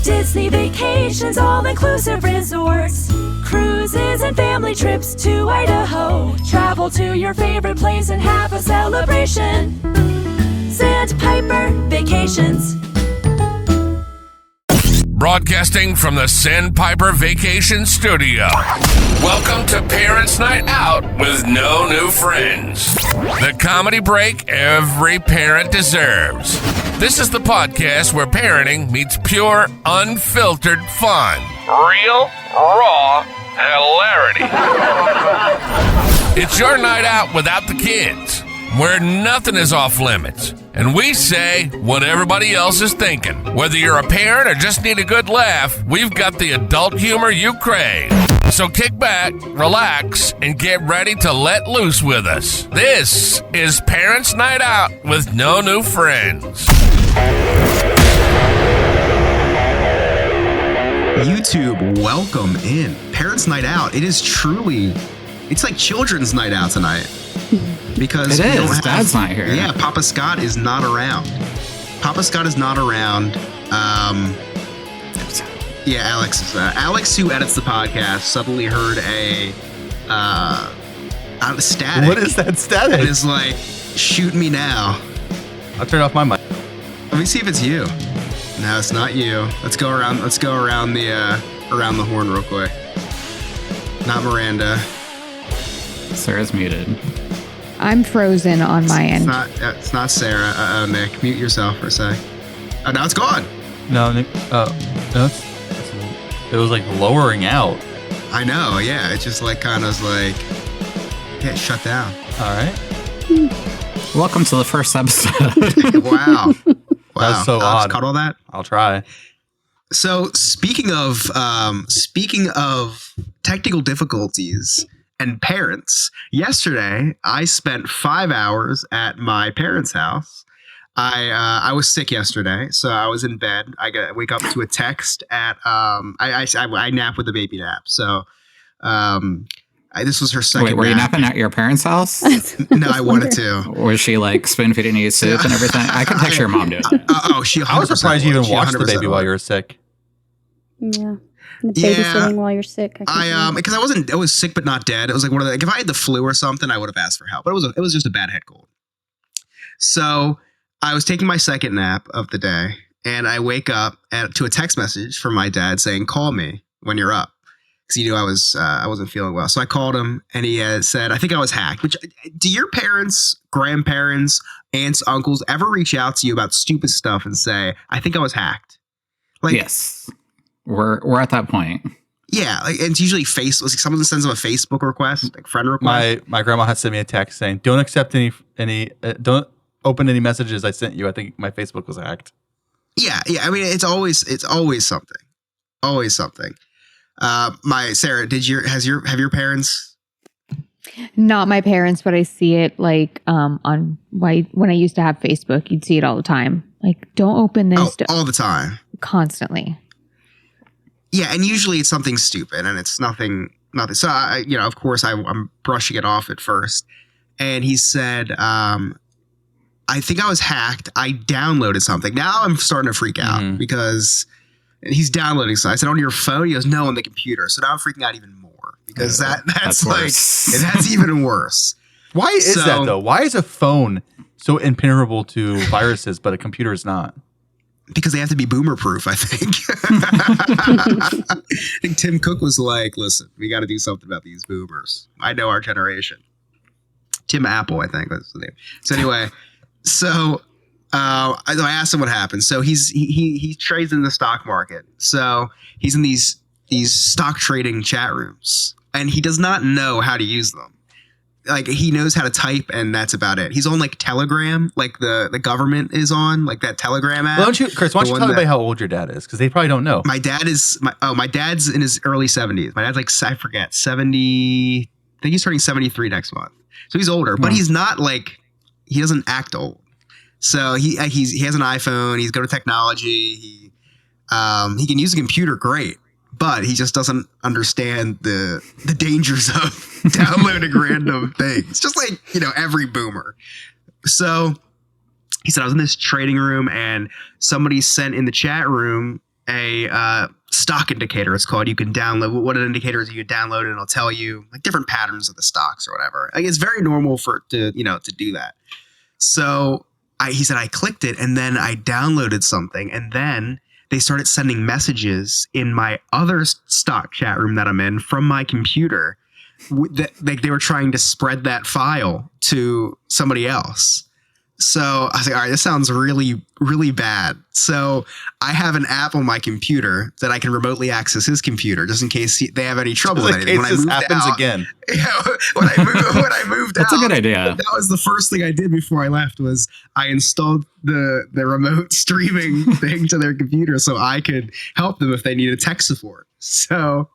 Disney vacations, all-inclusive resorts, cruises and family trips to Idaho. Travel to your favorite place and have a celebration. Sandpiper Vacations. Broadcasting from the Sandpiper Vacation Studio. Welcome to Parents' Night Out with no new friends. The comedy break every parent deserves. This is the podcast where parenting meets pure, unfiltered fun. Real, raw hilarity. It's your night out without the kids, where nothing is off limits. And we say what everybody else is thinking. Whether you're a parent or just need a good laugh, we've got the adult humor you crave. So kick back, relax, and get ready to let loose with us. This is Parents' Night Out with no new friends. YouTube, welcome in. Parents' Night Out. It is truly, it's like children's night out tonight. Because it is. Dad's not here. Yeah, Papa Scott is not around. Papa Scott is not around. Yeah, Alex is. Alex, who edits the podcast, suddenly heard a static. What is that static? It is like, shoot me now. I'll turn off my mic. Let me see if it's you. No, it's not you. Let's go around the horn real quick. Not Miranda. Sarah's muted. I'm frozen on my end. It's not Sarah. Nick, mute yourself for a sec. Oh, now it's gone. No, Nick. It was like lowering out. I know. Yeah, it just like kind of like shut down. All right. Welcome to the first episode. Wow. That's so odd. Caught all that. I'll try. So speaking of technical difficulties and parents, yesterday I spent 5 hours at my parents' house. I was sick yesterday, so I was in bed. I wake up to a text at I nap with a baby nap. So this was her second. Wait, were you napping at your parents' house? No, I wanted to. Was she like spoon feeding you soup and everything? I can picture your mom doing it. She. I was surprised you even watched the baby while you were sick. Yeah. Babysitting while you're sick. Because I was sick but not dead. It was like one of the, like if I had the flu or something, I would have asked for help. But it was just a bad head cold. So I was taking my second nap of the day, and I wake up to a text message from my dad saying, "Call me when you're up," because he knew I wasn't feeling well. So I called him, and he said, "I think I was hacked." Which, do your parents, grandparents, aunts, uncles ever reach out to you about stupid stuff and say, "I think I was hacked"? Like, yes. We're at that point. Yeah, like it's usually someone sends them a Facebook request, like friend request. My grandma had sent me a text saying, "Don't accept any don't open any messages I sent you. I think my Facebook was hacked." Yeah. I mean, it's always something, always something. Sarah, have your parents? Not my parents, but I see it like on when I used to have Facebook, you'd see it all the time. Like, don't open this. All the time, constantly. Yeah, and usually it's something stupid, and it's nothing. So of course, I'm brushing it off at first, and he said, "I think I was hacked. I downloaded something." Now I'm starting to freak out because he's downloading something. I said, "On your phone?" He goes, "No, on the computer." So now I'm freaking out even more because that's like that's even worse. Why is that though? Why is a phone so impenetrable to viruses, but a computer is not? Because they have to be boomer proof, I think. I think Tim Cook was like, "Listen, we got to do something about these boomers. I know our generation." Tim Apple, I think that's the name. So anyway, I asked him what happened. So he trades in the stock market. So he's in these stock trading chat rooms, and he does not know how to use them. Like, he knows how to type, and that's about it. He's on like Telegram, like the government is on, like that Telegram app. Well, Chris, why don't you tell everybody how old your dad is? Because they probably don't know. My dad's in his early 70s. My dad's like, I forget, 70. I think he's turning 73 next month. So he's older, but he's not like, he doesn't act old. So he has an iPhone. He's good at technology. He can use a computer great. But he just doesn't understand the dangers of downloading random things. Just like, every boomer. So he said, I was in this trading room and somebody sent in the chat room stock indicator. It's called. You can download what an indicator is. You can download it and it'll tell you like different patterns of the stocks or whatever. Like it's very normal to do that. So he said I clicked it and then I downloaded something and then they started sending messages in my other stock chat room that I'm in from my computer. They were trying to spread that file to somebody else. So I was like, all right, this sounds really, really bad. So I have an app on my computer that I can remotely access his computer just in case they have any trouble with anything. When this happens again. Yeah, when I moved That's out. a good idea. That was the first thing I did before I left was I installed the remote streaming thing to their computer so I could help them if they needed tech support. So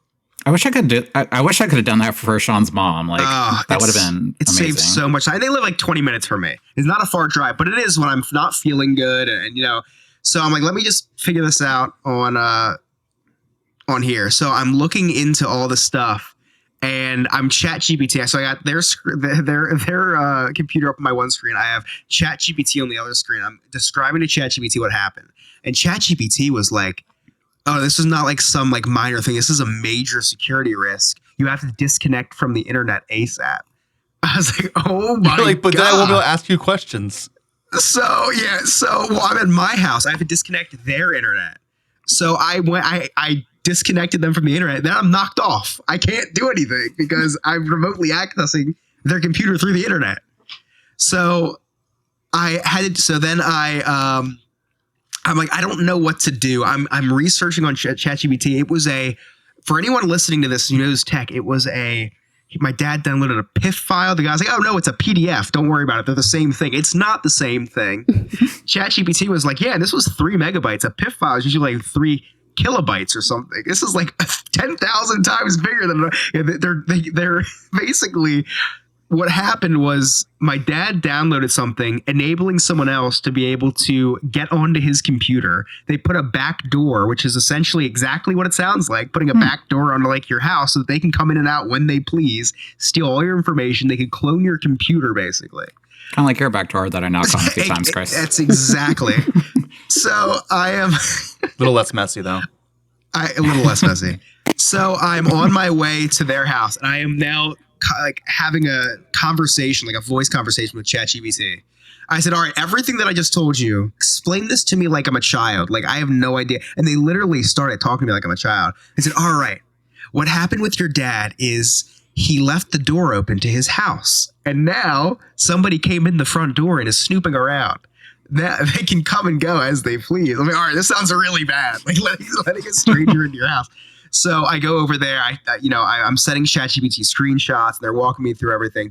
I wish I could have done that for Sean's mom. Like that would have been it amazing. saved so much time. They live like 20 minutes from me. It's not a far drive, but it is when I'm not feeling good and so I'm like, let me just figure this out on here. So I'm looking into all the stuff and I'm ChatGPT. So I got their computer up on my one screen. I have ChatGPT on the other screen. I'm describing to ChatGPT what happened. And ChatGPT was like, oh, this is not like some like minor thing. This is a major security risk. You have to disconnect from the internet ASAP. I was like, oh my God. But then I won't be able to ask you questions. So I'm at my house. I have to disconnect their internet. So I disconnected them from the internet. Then I'm knocked off. I can't do anything because I'm remotely accessing their computer through the internet. So I'm like, I don't know what to do. I'm researching on ChatGPT. It was for anyone listening to this who knows tech, it was my dad downloaded a PIF file. The guy's like, oh no, it's a PDF. Don't worry about it. They're the same thing. It's not the same thing. ChatGPT was like, yeah, this was 3 megabytes. A PIF file is usually like 3 kilobytes or something. This is like 10,000 times bigger than they're basically. What happened was my dad downloaded something enabling someone else to be able to get onto his computer. They put a back door, which is essentially exactly what it sounds like, putting a back door onto like your house so that they can come in and out when they please, steal all your information. They could clone your computer basically. Kind of like your back door that I knocked on a few times, Chris. That's exactly. So I am a little less messy though. A little less messy. So I'm on my way to their house and I am now like having a conversation, like a voice conversation with ChatGPT. I said, all right, everything that I just told you, explain this to me like I'm a child. Like I have no idea. And they literally started talking to me like I'm a child. I said, all right, what happened with your dad is he left the door open to his house. And now somebody came in the front door and is snooping around. Now they can come and go as they please. I mean, all right, this sounds really bad. Like letting a stranger into your house. So I go over there. I'm setting ChatGPT screenshots. And they're walking me through everything.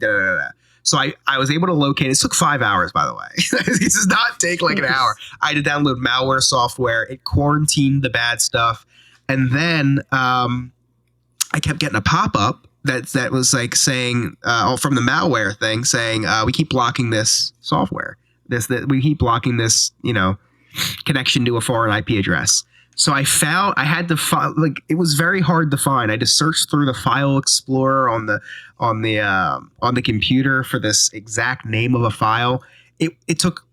So I was able to locate. It took 5 hours, by the way. This does not take like an hour. I had to download malware software. It quarantined the bad stuff, and then I kept getting a pop up that was like saying from the malware thing saying we keep blocking this software. We keep blocking this connection to a foreign IP address. So I had to find, like, it was very hard to find. I had to search through the file explorer on the computer for this exact name of a file. It took,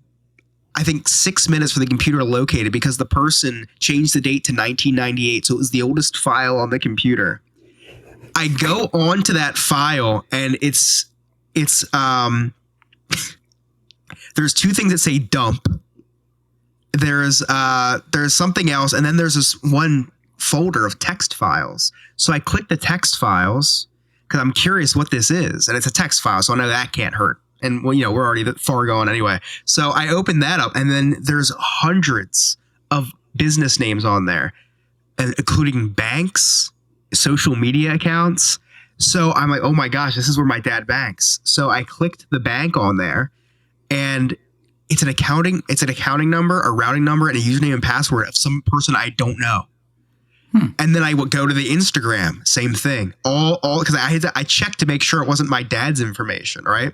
I think, 6 minutes for the computer to locate it because the person changed the date to 1998. So it was the oldest file on the computer. I go on to that file and it's there's 2 things that say dump. There's something else, and then there's this one folder of text files. So I click the text files because I'm curious what this is, and it's a text file, so I know that can't hurt. And well, we're already that far gone anyway. So I open that up, and then there's hundreds of business names on there, including banks, social media accounts. So I'm like, oh my gosh, this is where my dad banks. So I clicked the bank on there, and it's an accounting number, a routing number, and a username and password of some person I don't know. And then I would go to the Instagram, same thing. All because I checked to make sure it wasn't my dad's information, right?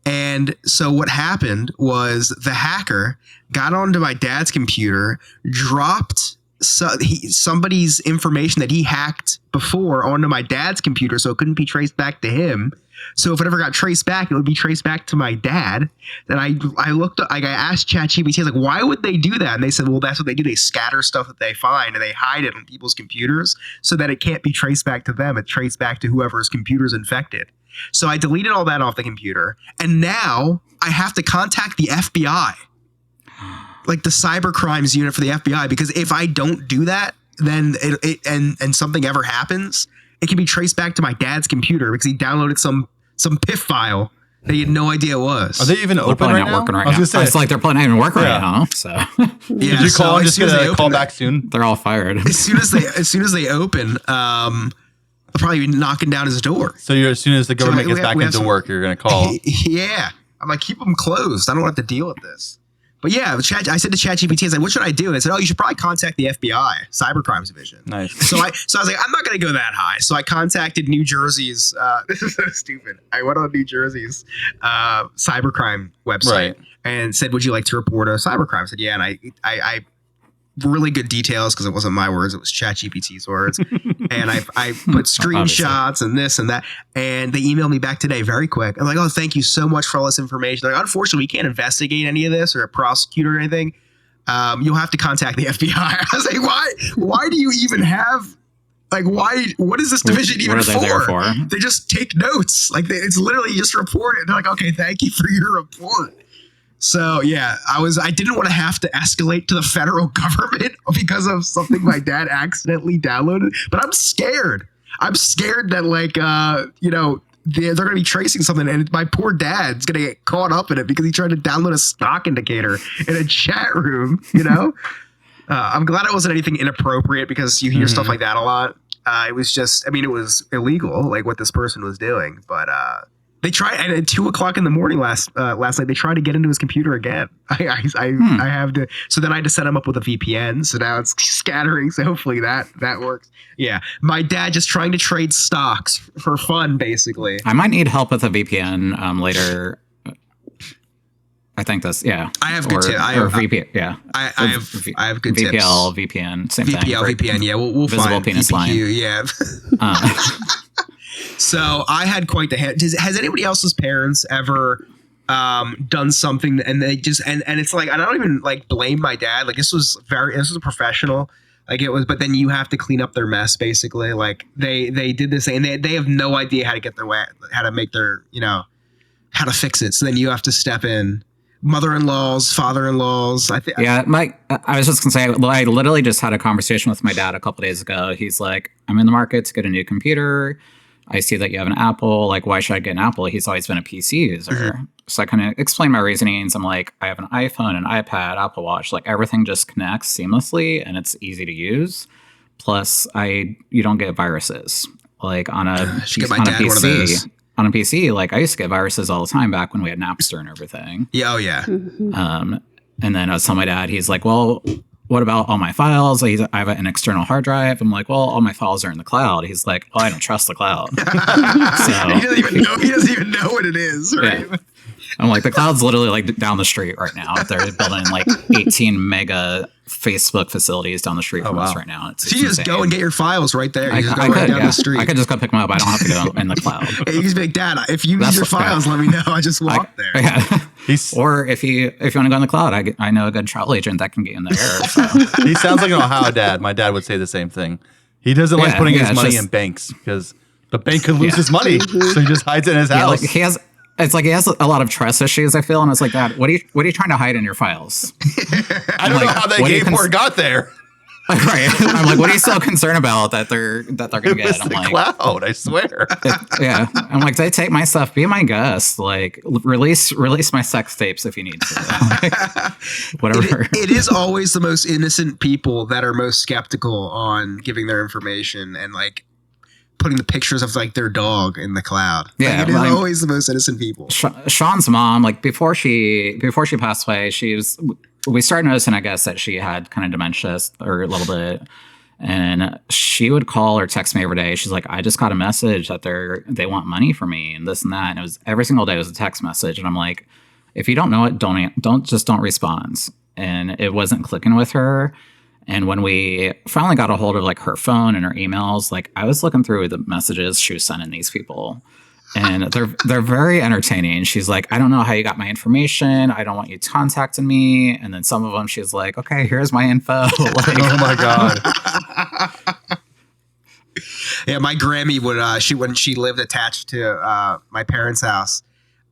And so what happened was the hacker got onto my dad's computer, dropped somebody's information that he hacked before onto my dad's computer, so it couldn't be traced back to him. So if it ever got traced back, it would be traced back to my dad. Then I looked up, like I asked ChatGPT, I was like, why would they do that? And they said, well, that's what they do. They scatter stuff that they find and they hide it on people's computers so that it can't be traced back to them. It's traced back to whoever's computer's infected. So I deleted all that off the computer, and now I have to contact the FBI, like the cyber crimes unit for the FBI, because if I don't do that, then and something ever happens, it can be traced back to my dad's computer because he downloaded some PIF file that he had no idea it was. Are they even They're open probably right not now? working right I was now. gonna say, It's like they're probably not even working right now. So Yeah, did you call and just as soon as they gonna call open back soon? they're all fired. As soon as they open, I'll probably be knocking down his door. So as soon as the government gets back into some- work, you're gonna call. Yeah, I'm like, keep them closed. I don't have to deal with this. But yeah, I said to ChatGPT, I said, what should I do? And I said, oh, you should probably contact the FBI, Cybercrimes Division. Nice. So I was like, I'm not going to go that high. So I contacted New Jersey's, this is so stupid. I went on New Jersey's cybercrime website and said, would you like to report a cybercrime? I said, yeah. And I really good details because it wasn't my words, it was ChatGPT's words. And I put screenshots and this and that, and they emailed me back today very quick. I'm like, oh, thank you so much for all this information. They're like, unfortunately, we can't investigate any of this or prosecute or anything. You'll have to contact the FBI. I was like, why do you even have, like, what is this division even What are they there for? They just take notes. Like, it's literally just report it. They're like, okay, thank you for your report. So yeah, I didn't want to have to escalate to the federal government because of something my dad accidentally downloaded. But I'm scared. I'm scared that they're going to be tracing something, and my poor dad's going to get caught up in it because he tried to download a stock indicator in a chat room. I'm glad it wasn't anything inappropriate because you hear stuff like that a lot. It was just, it was illegal, like what this person was doing, but. They tried at 2:00 in the morning last night. They tried to get into his computer again. I have to. So then I had to set him up with a VPN. So now it's scattering. So hopefully that works. Yeah, my dad just trying to trade stocks for fun, basically. I might need help with a VPN later. I think that's I have good tips. VPN. Yeah, I have good tips. VPL, VPN, same thing. VPN. Yeah, we'll visible find penis PPQ, line. Yeah. So I had quite the head. Has anybody else's parents ever done something and they just and it's like, I don't even like blame my dad. Like this was a professional. Like it was, but then you have to clean up their mess basically. Like they did this and they have no idea how to get their way, how to make their, how to fix it. So then you have to step in. Mother-in-laws, father-in-laws. I was just gonna say, I literally just had a conversation with my dad a couple days ago. He's like, I'm in the market to get a new computer. I see that you have an Apple. Like, why should I get an Apple? He's always been a PC user. Mm-hmm. So I kind of explain my reasonings. I'm like, I have an iPhone, an iPad, Apple Watch. Like everything just connects seamlessly and it's easy to use. Plus, you don't get viruses. Like on a PC. On a PC, like I used to get viruses all the time back when we had Napster and everything. Yeah, oh yeah. Mm-hmm. And then I was telling my dad, he's like, well, what about all my files? I have an external hard drive. I'm like, well, all my files are in the cloud. He's like, well, I don't trust the cloud. He doesn't even know what it is, right? Yeah. I'm like, the cloud's literally like down the street right now. They're building like 18 mega Facebook facilities down the street from us right now. So you just go and get your files right there. I just go could, right down the street. I could just go pick them up. I don't have to go in the cloud. Hey, you can just be like, Dad, if you need your files, let me know. I just walked there. Yeah. Or if you want to go in the cloud, I know a good travel agent that can get in the air. So. He sounds like an Ohio dad. My dad would say the same thing. He doesn't like putting his money in banks because the bank could lose his money. So he just hides it in his house. Like it's like he has a lot of trust issues, I feel, and it's like, Dad, what are you trying to hide in your files? I don't know how that game port got there. Right. I'm like, what are you so concerned about that they're gonna get? I'm like, cloud, I swear. Yeah. I'm like, they take my stuff, be my guest. Like release my sex tapes if you need to. Like, whatever. It is always the most innocent people that are most skeptical on giving their information and like putting the pictures of like their dog in the cloud. Yeah, like, it is always the most innocent people. Sean's mom, like before she passed away, we started noticing, I guess, that she had kind of dementia or a little bit, and she would call or text me every day. She's like, I just got a message that they want money from me and this and that, and it was every single day was a text message, and I'm like, if you don't know it, don't respond. And it wasn't clicking with her. And when we finally got a hold of like her phone and her emails, like I was looking through the messages she was sending these people, and they're very entertaining. She's like, I don't know how you got my information. I don't want you contacting me. And then some of them, she's like, okay, here's my info. Like, oh my God. Yeah, my Grammy would when she lived attached to my parents' house,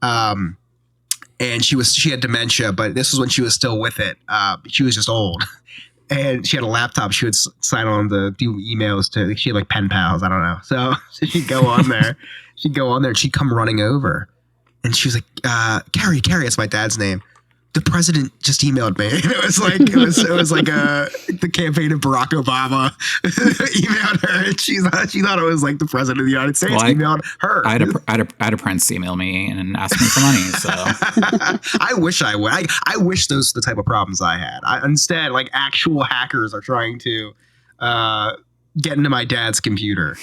and she had dementia, but this was when she was still with it. She was just old, and she had a laptop. She would sign on to do emails to. She had like pen pals. I don't know. So she'd go on there. And she'd come running over, and she was like, "Carrie, that's my dad's name. The president just emailed me." And it was like the campaign of Barack Obama emailed her, and she thought it was like the president of the United States emailed her. I had a prince email me and ask me for money. So I wish I would. I wish those were the type of problems I had. Instead, like actual hackers are trying to get into my dad's computer.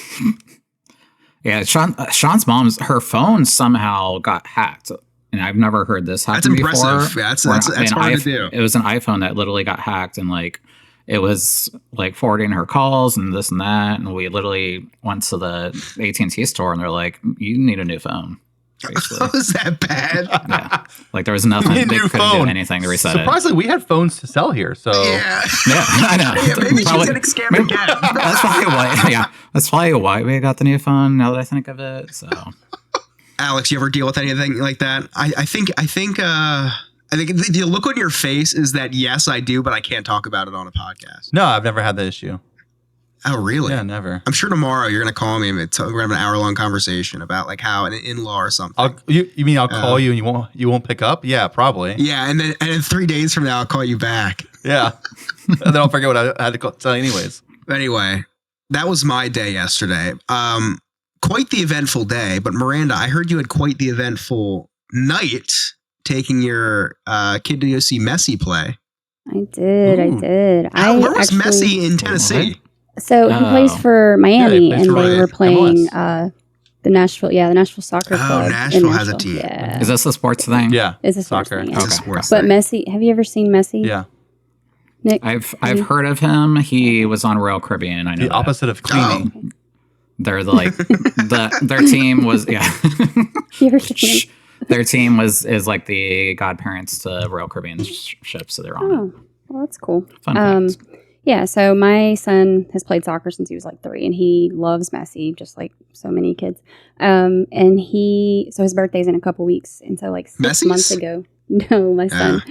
Yeah, Sean's her phone somehow got hacked. And I've never heard this happen before. That's impressive. That's hard to do. It was an iPhone that literally got hacked, and like it was like forwarding her calls and this and that. And we literally went to the AT&T store, and they're like, "You need a new phone." Basically. Was that bad? Yeah, like there was nothing. They couldn't do anything to reset it. Surprisingly, we had phones to sell here, so yeah, I know. Yeah, maybe she's getting scammed again. That's probably why. Yeah, that's probably why we got the new phone. Now that I think of it, so. Alex, you ever deal with anything like that? I think the look on your face is that yes, I do, but I can't talk about it on a podcast. No, I've never had that issue. Oh, really? Yeah, never. I'm sure tomorrow you're gonna call me and we're gonna have an hour-long conversation about like how an in-law or something. You mean I'll call you and you won't pick up? Yeah, probably. Yeah, and then 3 days from now I'll call you back. Yeah, and then I'll forget what I had to tell you anyways. Anyway, that was my day yesterday. Quite the eventful day, but Miranda, I heard you had quite the eventful night taking your kid to go see Messi play. I did. Where was Messi in Tennessee? So he plays for Miami, and they were playing the Nashville Soccer Club. Oh, Nashville has a team. Yeah. Is this a sports thing? Yeah, it's a sports soccer. thing. It's a sports But thing. Messi, have you ever seen Messi? Yeah. Nick, I've heard of him. He was on Royal Caribbean. I know The opposite of cleaning. Oh. They're like their team was You ever seen him? their team is like the godparents to Royal Caribbean ship, so they're on it. Oh, well, that's cool. Fun facts. Yeah, so my son has played soccer since he was like 3, and he loves Messi, just like so many kids. And so his birthday's in a couple weeks, and so like 6 months ago, no, my son,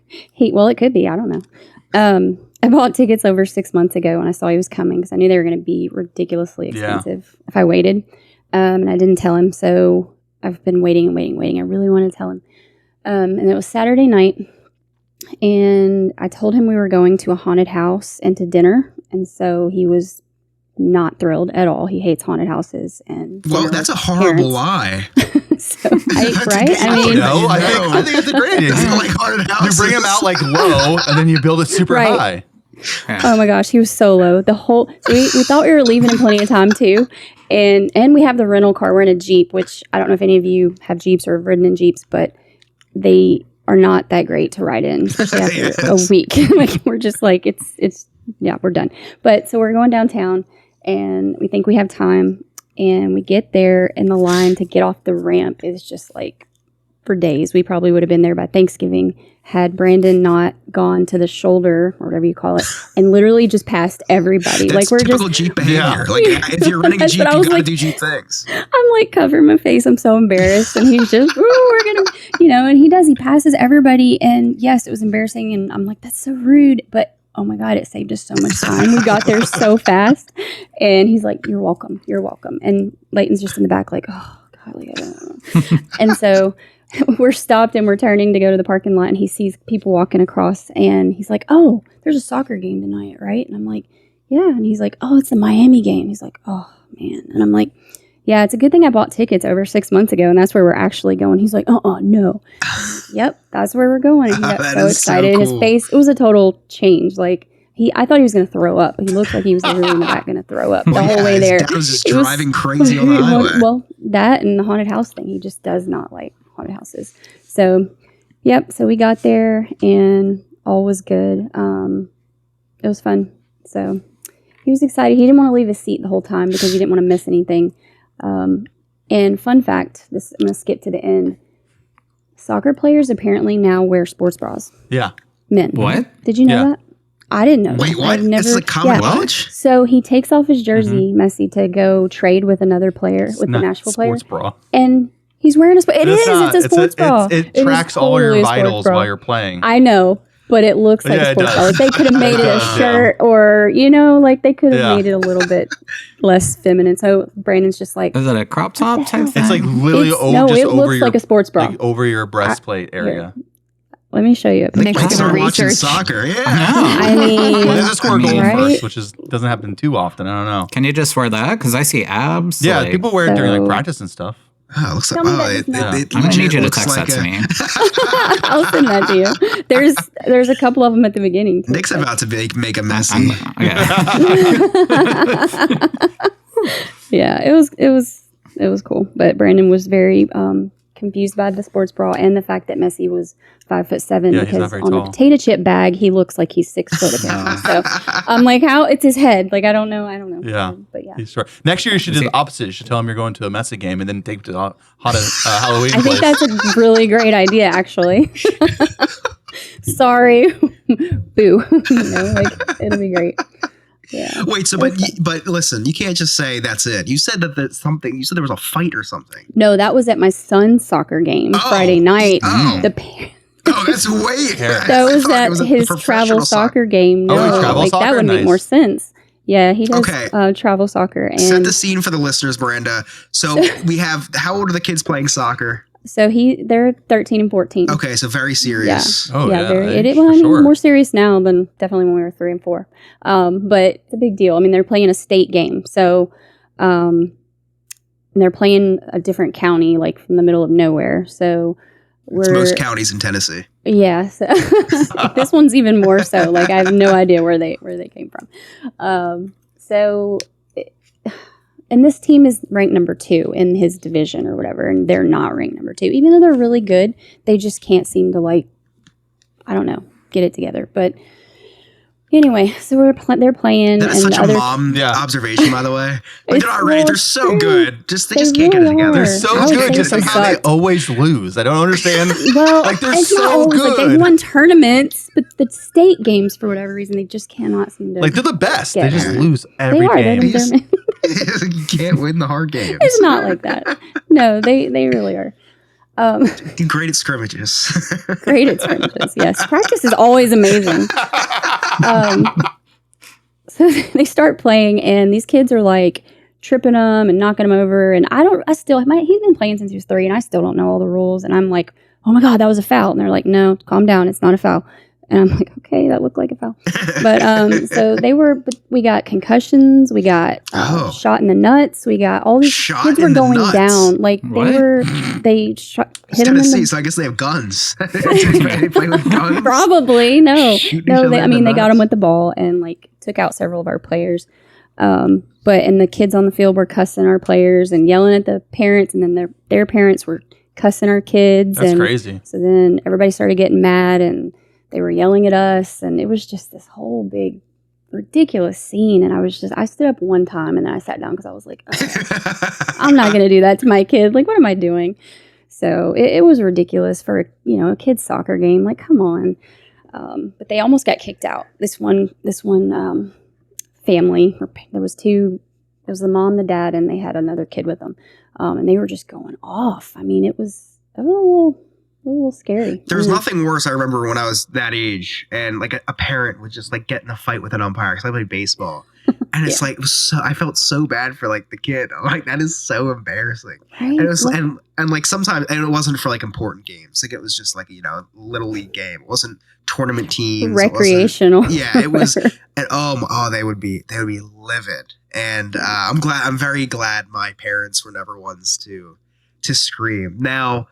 it could be, I don't know. I bought tickets over 6 months ago when I saw he was coming because I knew they were going to be ridiculously expensive if I waited, and I didn't tell him, so I've been waiting. I really want to tell him, and it was Saturday night. And I told him we were going to a haunted house and to dinner. And so he was not thrilled at all. He hates haunted houses. And that's a horrible lie. So, right? I think it's a great idea. Like haunted houses. You bring him out like low, and then you build it super high. Oh my gosh, he was so low. So we thought we were leaving in plenty of time too. And we have the rental car. We're in a Jeep, which I don't know if any of you have Jeeps or have ridden in Jeeps, but they are not that great to ride in, especially after a week. Like we're just like we're done. But so we're going downtown, and we think we have time, and we get there, and the line to get off the ramp is just like for days. We probably would have been there by Thanksgiving had Brandon not gone to the shoulder or whatever you call it, and literally just passed everybody. That's like we're typical just Jeep behavior. Yeah. Like if you're running a Jeep, you gotta do Jeep things. I'm like covering my face. I'm so embarrassed, and he's just, we're gonna, and he passes everybody, and yes, it was embarrassing, and I'm like, that's so rude, but oh my God, it saved us so much time. We got there so fast, and he's like, you're welcome, and Leighton's just in the back, like, oh God, like, I don't know. And so we're stopped and we're turning to go to the parking lot, and he sees people walking across, and he's like, oh, there's a soccer game tonight, right? And I'm like, yeah. And he's like, oh, it's the Miami game. He's like, oh man. And I'm like, yeah, it's a good thing I bought tickets over 6 months ago, and that's where we're actually going. He's like, no. Yep, that's where we're going. And he got so excited. So cool. His face, it was a total change. Like I thought he was going to throw up. He looked like he was literally in the back going to throw up the whole way there. Dad was just driving crazy on the highway. Well, that and the haunted house thing, he just does not like haunted houses. So, yep. So we got there and all was good. it was fun. So he was excited. He didn't want to leave his seat the whole time because he didn't want to miss anything. And fun fact, I'm going to skip to the end. Soccer players apparently now wear sports bras. Yeah. Men. What? Did you know that? I didn't know. Wait, that. what? This is a common knowledge? So he takes off his jersey, Messi, to go trade with another player, with the Nashville player. Sports bra. And he's wearing a sports bra. It's a sports bra. It tracks all your vitals while you're playing. I know, but it looks like a sports bra. Like they could have made it a shirt or, like they could have made it a little bit less feminine. So Brandon's just like. Is it a crop top type thing? It's like literally it over looks your, like a sports bra. like over your breastplate area. Here. Let me show you. Like start watching soccer. Yeah. I mean, Well, this is score goal right? first, which doesn't happen too often. I don't know. Can you just wear that? Because I see abs. Yeah, like, people wear it during like practice and stuff. Oh, it looks like it I'm gonna need you to looks text like that to me. I'll send that to you. There's a couple of them at the beginning. Too, Nick's about to make a messy. Yeah, it was cool. But Brandon was very confused by the sports bra and the fact that Messi was 5'7" because on the potato chip bag he looks like he's 6 foot apparently. So I'm like, how? It's his head. Like I don't know. Yeah, but yeah. He's short. Next year you should do the opposite. You should tell him you're going to a Messi game and then take him to the Halloween. I think that's a really great idea, actually. Sorry, boo. It'll be great. Yeah. Wait, so but listen, you can't just say that's it. You said that you said there was a fight or something. No, that was at my son's soccer game Friday night. Oh, that's way. That was at his travel soccer game. No, soccer? That would make more sense. Yeah, he does travel soccer. And set the scene for the listeners, Miranda. So we have, how old are the kids playing soccer? So they're 13 and 14. Okay, so very serious. Yeah. More serious now than definitely when we were 3 and 4. But it's a big deal. I mean, they're playing a state game. So they're playing a different county, like from the middle of nowhere. So it's most counties in Tennessee. Yeah. So this one's even more so. Like I have no idea where they came from. And this team is ranked number 2 in his division or whatever, and they're not ranked number 2. Even though they're really good, they just can't seem to get it together. But anyway, so they're playing. That's such a mom observation, by the way. Like, they're not ready. They're so good. They just can't get it together. They're so good. Just like how they always lose. I don't understand. Well, like they're it's so not always, good. Like they won tournaments, but the state games, for whatever reason, they just cannot seem to. Like they're the best. They just lose every game. You can't win the hard games. It's not like that. No, they really are. Great at scrimmages. Great at scrimmages, yes. Practice is always amazing. So they start playing, and these kids are like tripping them and knocking them over. And he's been playing since he was 3, and I still don't know all the rules. And I'm like, oh my God, that was a foul. And they're like, no, calm down. It's not a foul. And I'm like, okay, that looked like a foul. But but we got concussions, we got shot in the nuts, we got all these kids were going down. Like they hit them in the... so I guess they have guns. They play with guns. Probably, no. They got them with the ball and like took out several of our players. And the kids on the field were cussing our players and yelling at the parents, and then their parents were cussing our kids. That's crazy. So then everybody started getting mad, and they were yelling at us, and it was just this whole big, ridiculous scene. And I stood up one time, and then I sat down because I was like, I'm not going to do that to my kid. Like, what am I doing? So it was ridiculous for a kid's soccer game. Like, come on. But they almost got kicked out. This one family, there was 2. There was the mom, the dad, and they had another kid with them, and they were just going off. I mean, it was a little scary. There was nothing worse, I remember, when I was that age, and like a parent would just like get in a fight with an umpire, because I played baseball, and it's like I felt so bad for like the kid. I'm like, that is so embarrassing. Right? And it was and like sometimes, and it wasn't for like important games. Like it was just like little league game. It wasn't tournament teams. Recreational. It was. And they would be livid. And I'm very glad my parents were never ones to scream. Now,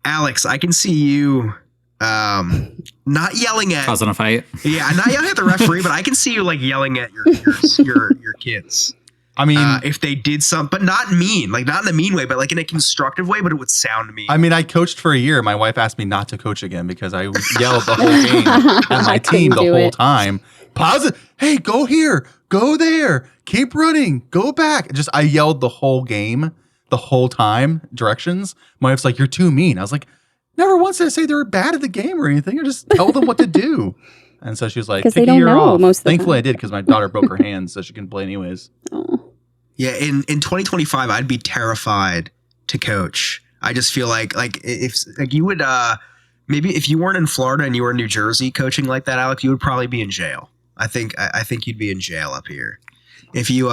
Alex, I can see you not yelling at causing a fight. Yeah, not yelling at the referee, but I can see you like yelling at your kids. I mean, if they did something, but not mean, like not in a mean way, but like in a constructive way, but it would sound mean. I mean, I coached for a year. My wife asked me not to coach again because I yelled the whole game at my team the whole time. pause it. Hey, go here, go there, keep running, go back. I yelled the whole game, the whole time, directions. My wife's like, you're too mean. I was like, never once did I say they were bad at the game or anything. I just tell them what to do. And so she was like, take they a don't year know off. most of the Thankfully time. I did because my daughter broke her hand, so she couldn't play anyways. Oh. Yeah, in 2025, I'd be terrified to coach. I just feel like if you would maybe if you weren't in Florida and you were in New Jersey coaching like that, Alex, you would probably be in jail. I think you'd be in jail up here. If you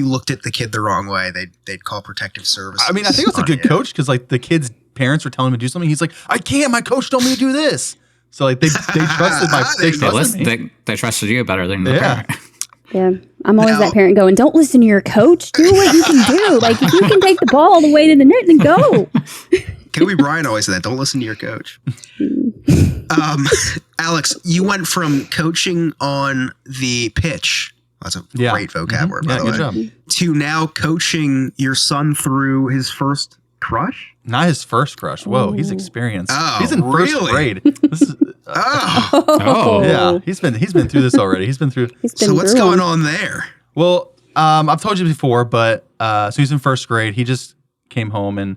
looked at the kid the wrong way, they'd call protective services. I mean, I think that's a good coach because like the kid's parents were telling him to do something. He's like, I can't. My coach told me to do this. So like they trusted me. They trusted you better than the parent. Yeah, I'm always that parent going, don't listen to your coach. Do what you can do. Like, if you can take the ball all the way to the net, then go. Kobe Bryant always said that. Don't listen to your coach. Alex, you went from coaching on the pitch. That's a great vocab word, by the way. Good job. To now coaching your son through his first crush? Not his first crush. Whoa, he's experienced. Oh, he's in first grade. This is, yeah, he's been through this already. So what's going on there? Well, I've told you before, but so he's in first grade. He just came home, and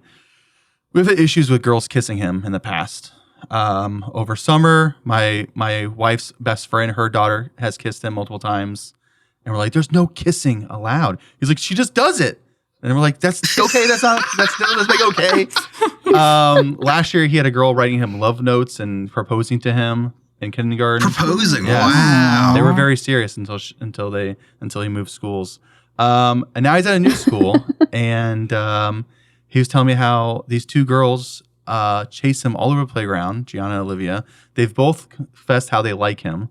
we've had issues with girls kissing him in the past. Over summer, my wife's best friend, her daughter, has kissed him multiple times, and we're like, "There's no kissing allowed." He's like, "She just does it." And we're like, that's okay. That's make okay. Last year, he had a girl writing him love notes and proposing to him in kindergarten. Proposing, wow. They were very serious until he moved schools. And now he's at a new school, and he was telling me how these two girls chase him all over the playground, Gianna and Olivia. They've both confessed how they like him.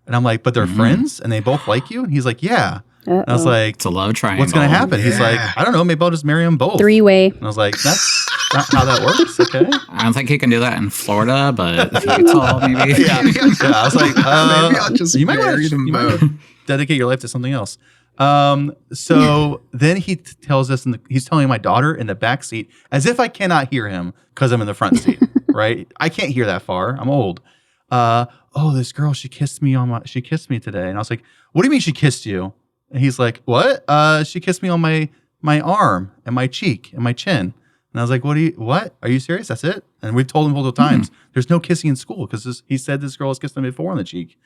And I'm like, but they're friends, and they both like you? And he's like, yeah. And I was like, it's a love triangle. What's going to happen? He's like, I don't know. Maybe I'll just marry them both. 3-way. And I was like, that's not how that works. Okay. I don't think he can do that in Florida, but Utah, maybe. Yeah. I was like, maybe I'll just you might marry them both. Dedicate your life to something else. So then he tells us, he's telling my daughter in the back seat, as if I cannot hear him because I'm in the front seat, right? I can't hear that far. I'm old. This girl, she kissed me today. And I was like, what do you mean she kissed you? And he's like, what? She kissed me on my arm and my cheek and my chin. And I was like, what? Are you serious? That's it? And we've told him multiple times, there's no kissing in school because he said this girl has kissed him before on the cheek.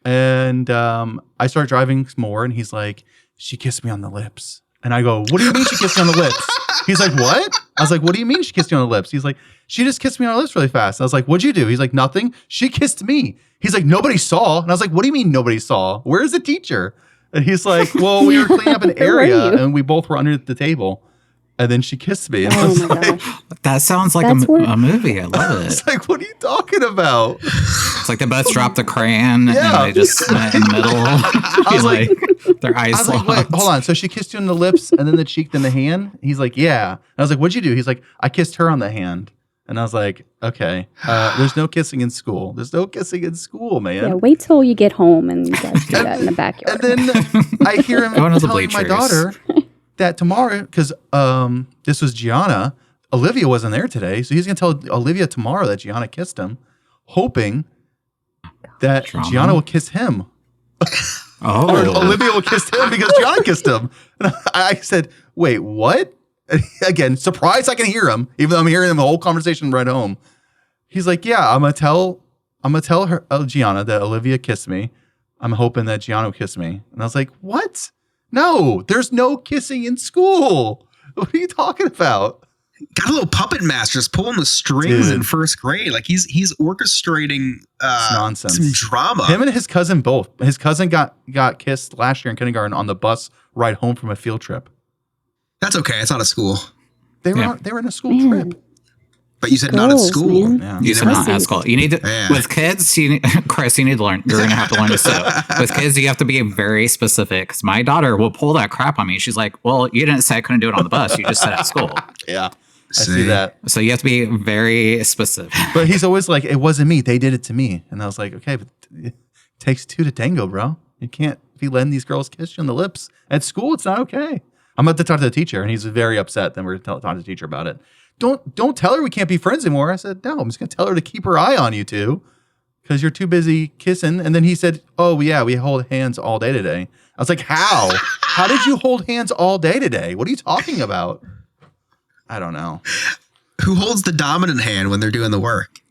And I start driving more, and he's like, she kissed me on the lips. And I go, what do you mean she kissed me on the lips? He's like, what? I was like, what do you mean she kissed me on the lips? He's like, she just kissed me on the lips really fast. I was like, what'd you do? He's like, nothing. She kissed me. He's like, nobody saw. And I was like, what do you mean nobody saw? Where's the teacher? And he's like, well, we were cleaning up an area, and we both were under the table. And then she kissed me. And I was like, that sounds like a movie. I love it. It's like, what are you talking about? It's like they both dropped the crayon and they just met in the middle. I was like, their eyes locked. Wait, hold on. So she kissed you on the lips and then the cheek, then the hand? He's like, yeah. And I was like, what'd you do? He's like, I kissed her on the hand. And I was like, okay, there's no kissing in school. There's no kissing in school, man. Yeah, wait till you get home and you guys do that in the backyard. And then I hear him telling my daughter that tomorrow, because this was Gianna, Olivia wasn't there today, so he's going to tell Olivia tomorrow that Gianna kissed him, hoping that Gianna will kiss him. Or Olivia will kiss him because Gianna kissed him. And I said, wait, what? And again, surprised I can hear him, even though I'm hearing him the whole conversation right home. He's like, yeah, I'm gonna tell her Gianna that Olivia kissed me. I'm hoping that Gianna will kiss me. And I was like, what? No, there's no kissing in school. What are you talking about? Got a little puppet master just pulling the strings in first grade. Like he's orchestrating nonsense. Some drama. Him and his cousin both. His cousin got kissed last year in kindergarten on the bus ride home from a field trip. That's okay. It's not a school. They were in a school trip. But you said not at school. Yeah. You said not at school. You need to, with kids, Chris, you need to learn. You're going to have to learn to sew. With kids, you have to be very specific. Because my daughter will pull that crap on me. She's like, well, you didn't say I couldn't do it on the bus. You just said at school. Yeah. I see that. So you have to be very specific. But he's always like, it wasn't me. They did it to me. And I was like, okay, but it takes two to tango, bro. You can't be letting these girls kiss you on the lips. At school, it's not okay. I'm about to talk to the teacher, and he's very upset. Then we're talking to the teacher about it. Don't tell her we can't be friends anymore. I said, no, I'm just going to tell her to keep her eye on you two. because you're too busy kissing. And then he said, oh, yeah, we hold hands all day today. I was like, how? How did you hold hands all day today? What are you talking about? I don't know. Who holds the dominant hand when they're doing the work?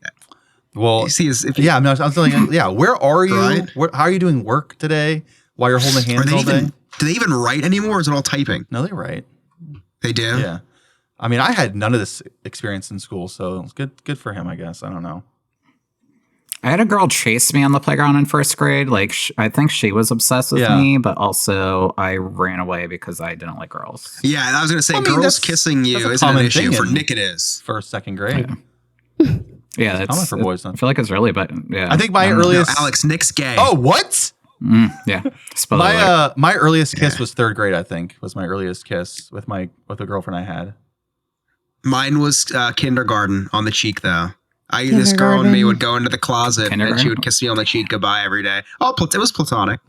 Well, You see, I was telling you, where are you? Right? How are you doing work today while you're holding are hands they all day? even? Do they even write anymore? Or is it all typing? No, they're right. They do. Yeah. I mean, I had none of this experience in school, so it's good for him, I guess. I don't know. I had a girl chase me on the playground in first grade. Like, I think she was obsessed with me, but also I ran away because I didn't like girls. Yeah, I was gonna say, I mean, girls that's kissing you a isn't an common issue. thing For in- Nick, it is. First, second grade. Yeah, Common for boys. I feel like it's really, but yeah. I think my No, earliest. Alex, Nick's gay. Oh, what? Yeah. Spoiler alert. My earliest kiss was third grade. I think was my earliest kiss with a girlfriend I had. Mine was kindergarten on the cheek, though. This girl and me would go into the closet and she would kiss me on the cheek goodbye every day. Oh, it was platonic.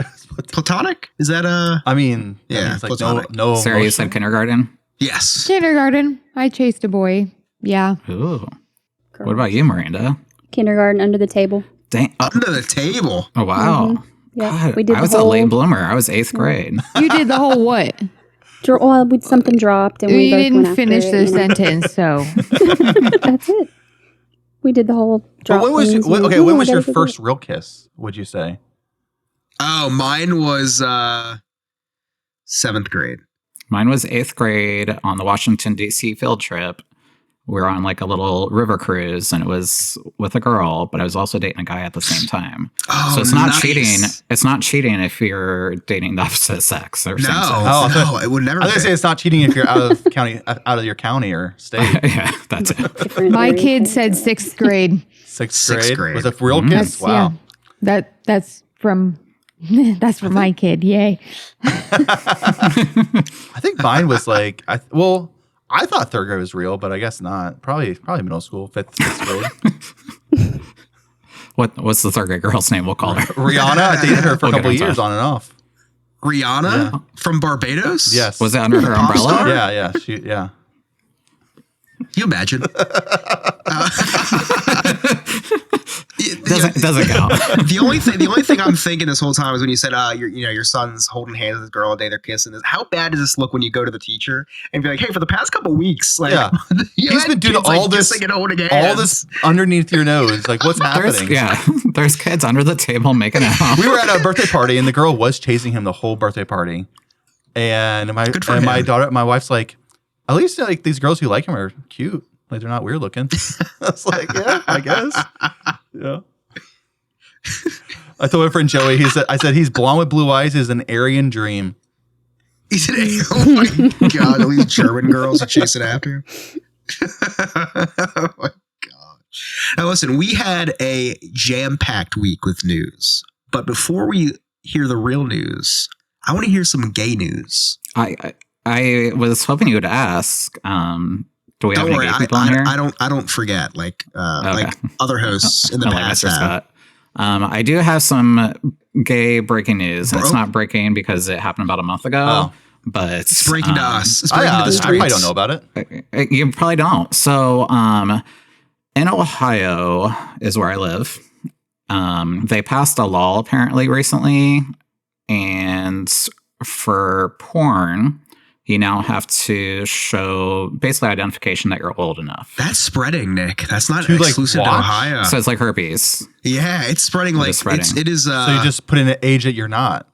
Platonic? Is that I mean, Yeah, it's like platonic. no. Sarah, you said kindergarten? Yes. Kindergarten. I chased a boy. Yeah. Ooh. What about you, Miranda? Kindergarten under the table. Dang. Under the table. Oh, wow. Yeah, God, we did. I was a late bloomer. I was 8th grade. You did the whole what? Something dropped, and we You both didn't went after finish it, the you know. sentence, so. That's it. We did the whole drop. But when was things and, when "Ooh, was I your gotta go first do real kiss? Would you say? Oh, mine was 7th grade. Mine was 8th grade on the Washington, D.C. field trip. We were on like a little river cruise, and it was with a girl, but I was also dating a guy at the same time. Oh, So it's not nice. cheating. It's not cheating if you're dating the opposite sex or No, same sex. Oh, no, it would never I was gonna be. say it's not cheating if you're out of your county or state. Yeah, that's it. different My areas. kid said 6th grade. Sixth grade. was a real Mhm. kiss. Wow. Yeah. That's from my kid. Yay. I think mine was like I thought third grade was real, but I guess not. Probably middle school, fifth grade. What's the 3rd grade girl's name? We'll call her. Rihanna, I dated her for We'll a get couple of on years top. on and off. Rihanna from Barbados? Yes. Was it under her Pop umbrella? star? Yeah. Can you imagine? Doesn't count. The only thing I'm thinking this whole time is when you said your son's holding hands with this girl all day, they're kissing. Is how bad does this look when you go to the teacher and be like, hey, for the past couple weeks, like Yeah. you He's had been doing kids, like, all this- kissing and holding hands. All this underneath your nose. Like, what's happening? There's kids under the table making out. We were at a birthday party and the girl was chasing him the whole birthday party. And my Good for my him. wife's like, at least like these girls who like him are cute. Like they're not weird looking. I was like, yeah, I guess. Yeah. I told my friend Joey, I said he's blonde with blue eyes is an Aryan dream. He said, oh my God, all these German girls are chasing after him. Oh my God. Now listen, we had a jam-packed week with news. But before we hear the real news, I want to hear some gay news. I was hoping you would ask. Do we have Don't any worry, gay people in here? I don't forget like other hosts in the Like past Mr. have. Scott. I do have some gay breaking news, and it's not breaking because it happened about a month ago. Oh. But It's breaking to us. It's breaking to the I streets. probably don't know about it. You probably don't. So, in Ohio is where I live. They passed a law apparently recently, and for porn, you now have to show basically identification that you're old enough. That's spreading, Nick. That's not To, like, exclusive to watch? Ohio. So it's like herpes. Yeah, it's spreading like is spreading. it is. So you just put in an age that you're not.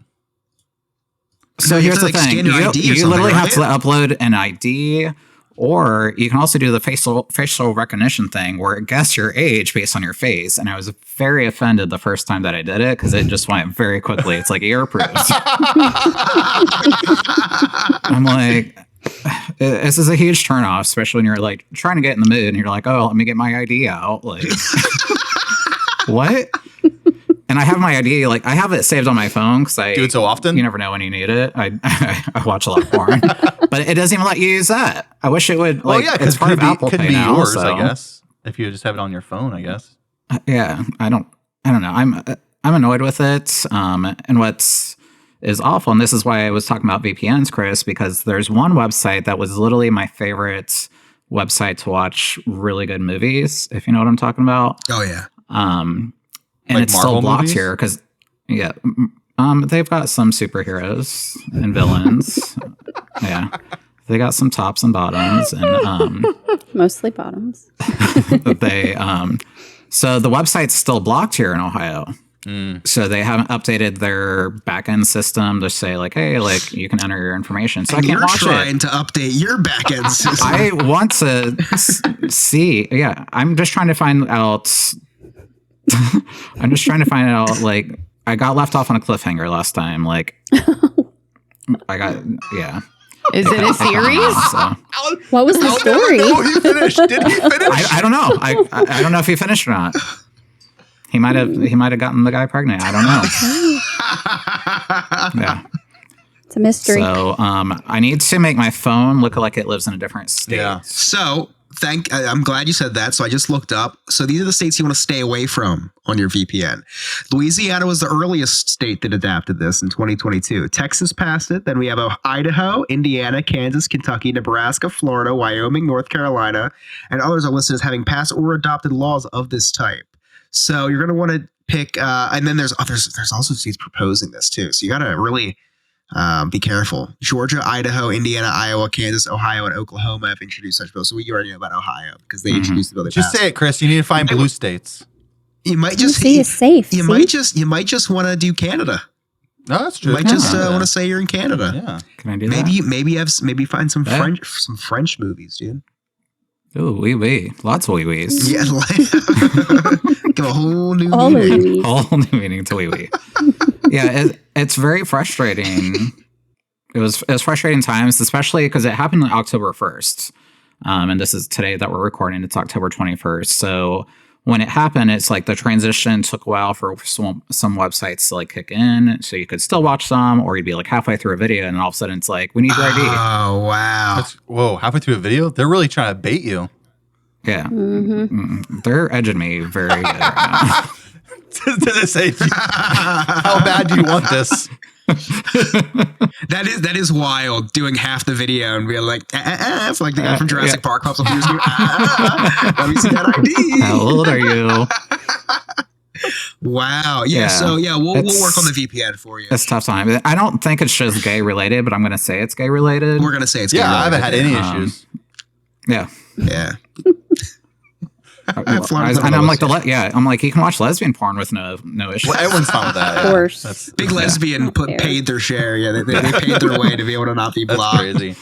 So No, you here's have the to, like, thing: scan your ID or you something, literally have to right? upload an ID, or you can also do the facial recognition thing where it guesses your age based on your face. And I was very offended the first time that I did it because it just went very quickly. It's like ear proofs. I'm like, this is a huge turnoff, especially when you're like trying to get in the mood and you're like, oh, let me get my ID out. Like, what? And I have my ID, like I have it saved on my phone because I Do it so often? You never know when you need it. I watch a lot of porn, but it doesn't even let you use that. I wish it would. Like, yeah, it's part of Apple could Pay be now. yours, so, I guess. If you just have it on your phone, I guess. Yeah, I don't know. I'm annoyed with it. And what's is awful, and this is why I was talking about VPNs, Chris, because there's one website that was literally my favorite website to watch really good movies. If you know what I'm talking about. Oh yeah. And Like it's Marvel still blocked movies? here because, yeah, they've got some superheroes and villains. Yeah, they got some tops and bottoms, and Mostly bottoms. they so the website's still blocked here in Ohio. So they haven't updated their back-end system to say like, hey, like you can enter your information. So And I can't you're watch trying it. to update your back end system. I want to see. Yeah, I'm just trying to find out. I'm just trying to find out. Like, I got left off on a cliffhanger last time. Like, I got Is it a series? So, What was the story? No, he finished. Did he finish? I don't know. I don't know if he finished or not. He might have gotten the guy pregnant. I don't know. Yeah. It's a mystery. So I need to make my phone look like it lives in a different state. Yeah. So I'm glad you said that. So I just looked up. So these are the states you want to stay away from on your VPN. Louisiana was the earliest state that adapted this in 2022. Texas passed it. Then we have Idaho, Indiana, Kansas, Kentucky, Nebraska, Florida, Wyoming, North Carolina, and others are listed as having passed or adopted laws of this type. So you're going to want to pick, and then there's also states proposing this too. So you got to really be careful. Georgia, Idaho, Indiana, Iowa, Kansas, Ohio, and Oklahoma have introduced such bills. So we already know about Ohio because they introduced the bill. Just say it, Chris. You need to find blue states. You might just see, it's safe. You might just want to do Canada. No, that's true. You might just want to say you're in Canada. Yeah. Can I do that? Maybe find some Yeah. French movies, dude. Ooh, wee. Lots of wee-wees. Yeah, give a whole new All of meaning. these. Whole new meaning to wee. Yeah, it's very frustrating. It was frustrating times, especially because it happened on October 1st. And this is today that we're recording. It's October 21st. So when it happened, it's like the transition took a while for some websites to like kick in. So you could still watch them, or you'd be like halfway through a video and all of a sudden it's like, we need your ID. Oh, wow. Whoa, halfway through a video? They're really trying to bait you. Yeah. Mm-hmm. They're edging me very good right now. Did they say, how bad do you want this? That is wild. Doing half the video and being like, it's like the guy from Jurassic Park pops up. Let me see that ID. How old are you? Wow. Yeah. So yeah, we'll work on the VPN for you. It's a tough time. I don't think it's just gay related, but I'm going to say it's gay related. We're gonna say it's Yeah, gay I haven't had related. any issues. Yeah. Yeah. And I'm like, I'm like, you can watch lesbian porn with no issue. Well, everyone's fine with that. Of course. That's Big lesbian Fair. paid their share. Yeah, they paid their way to be able to not be blocked. crazy.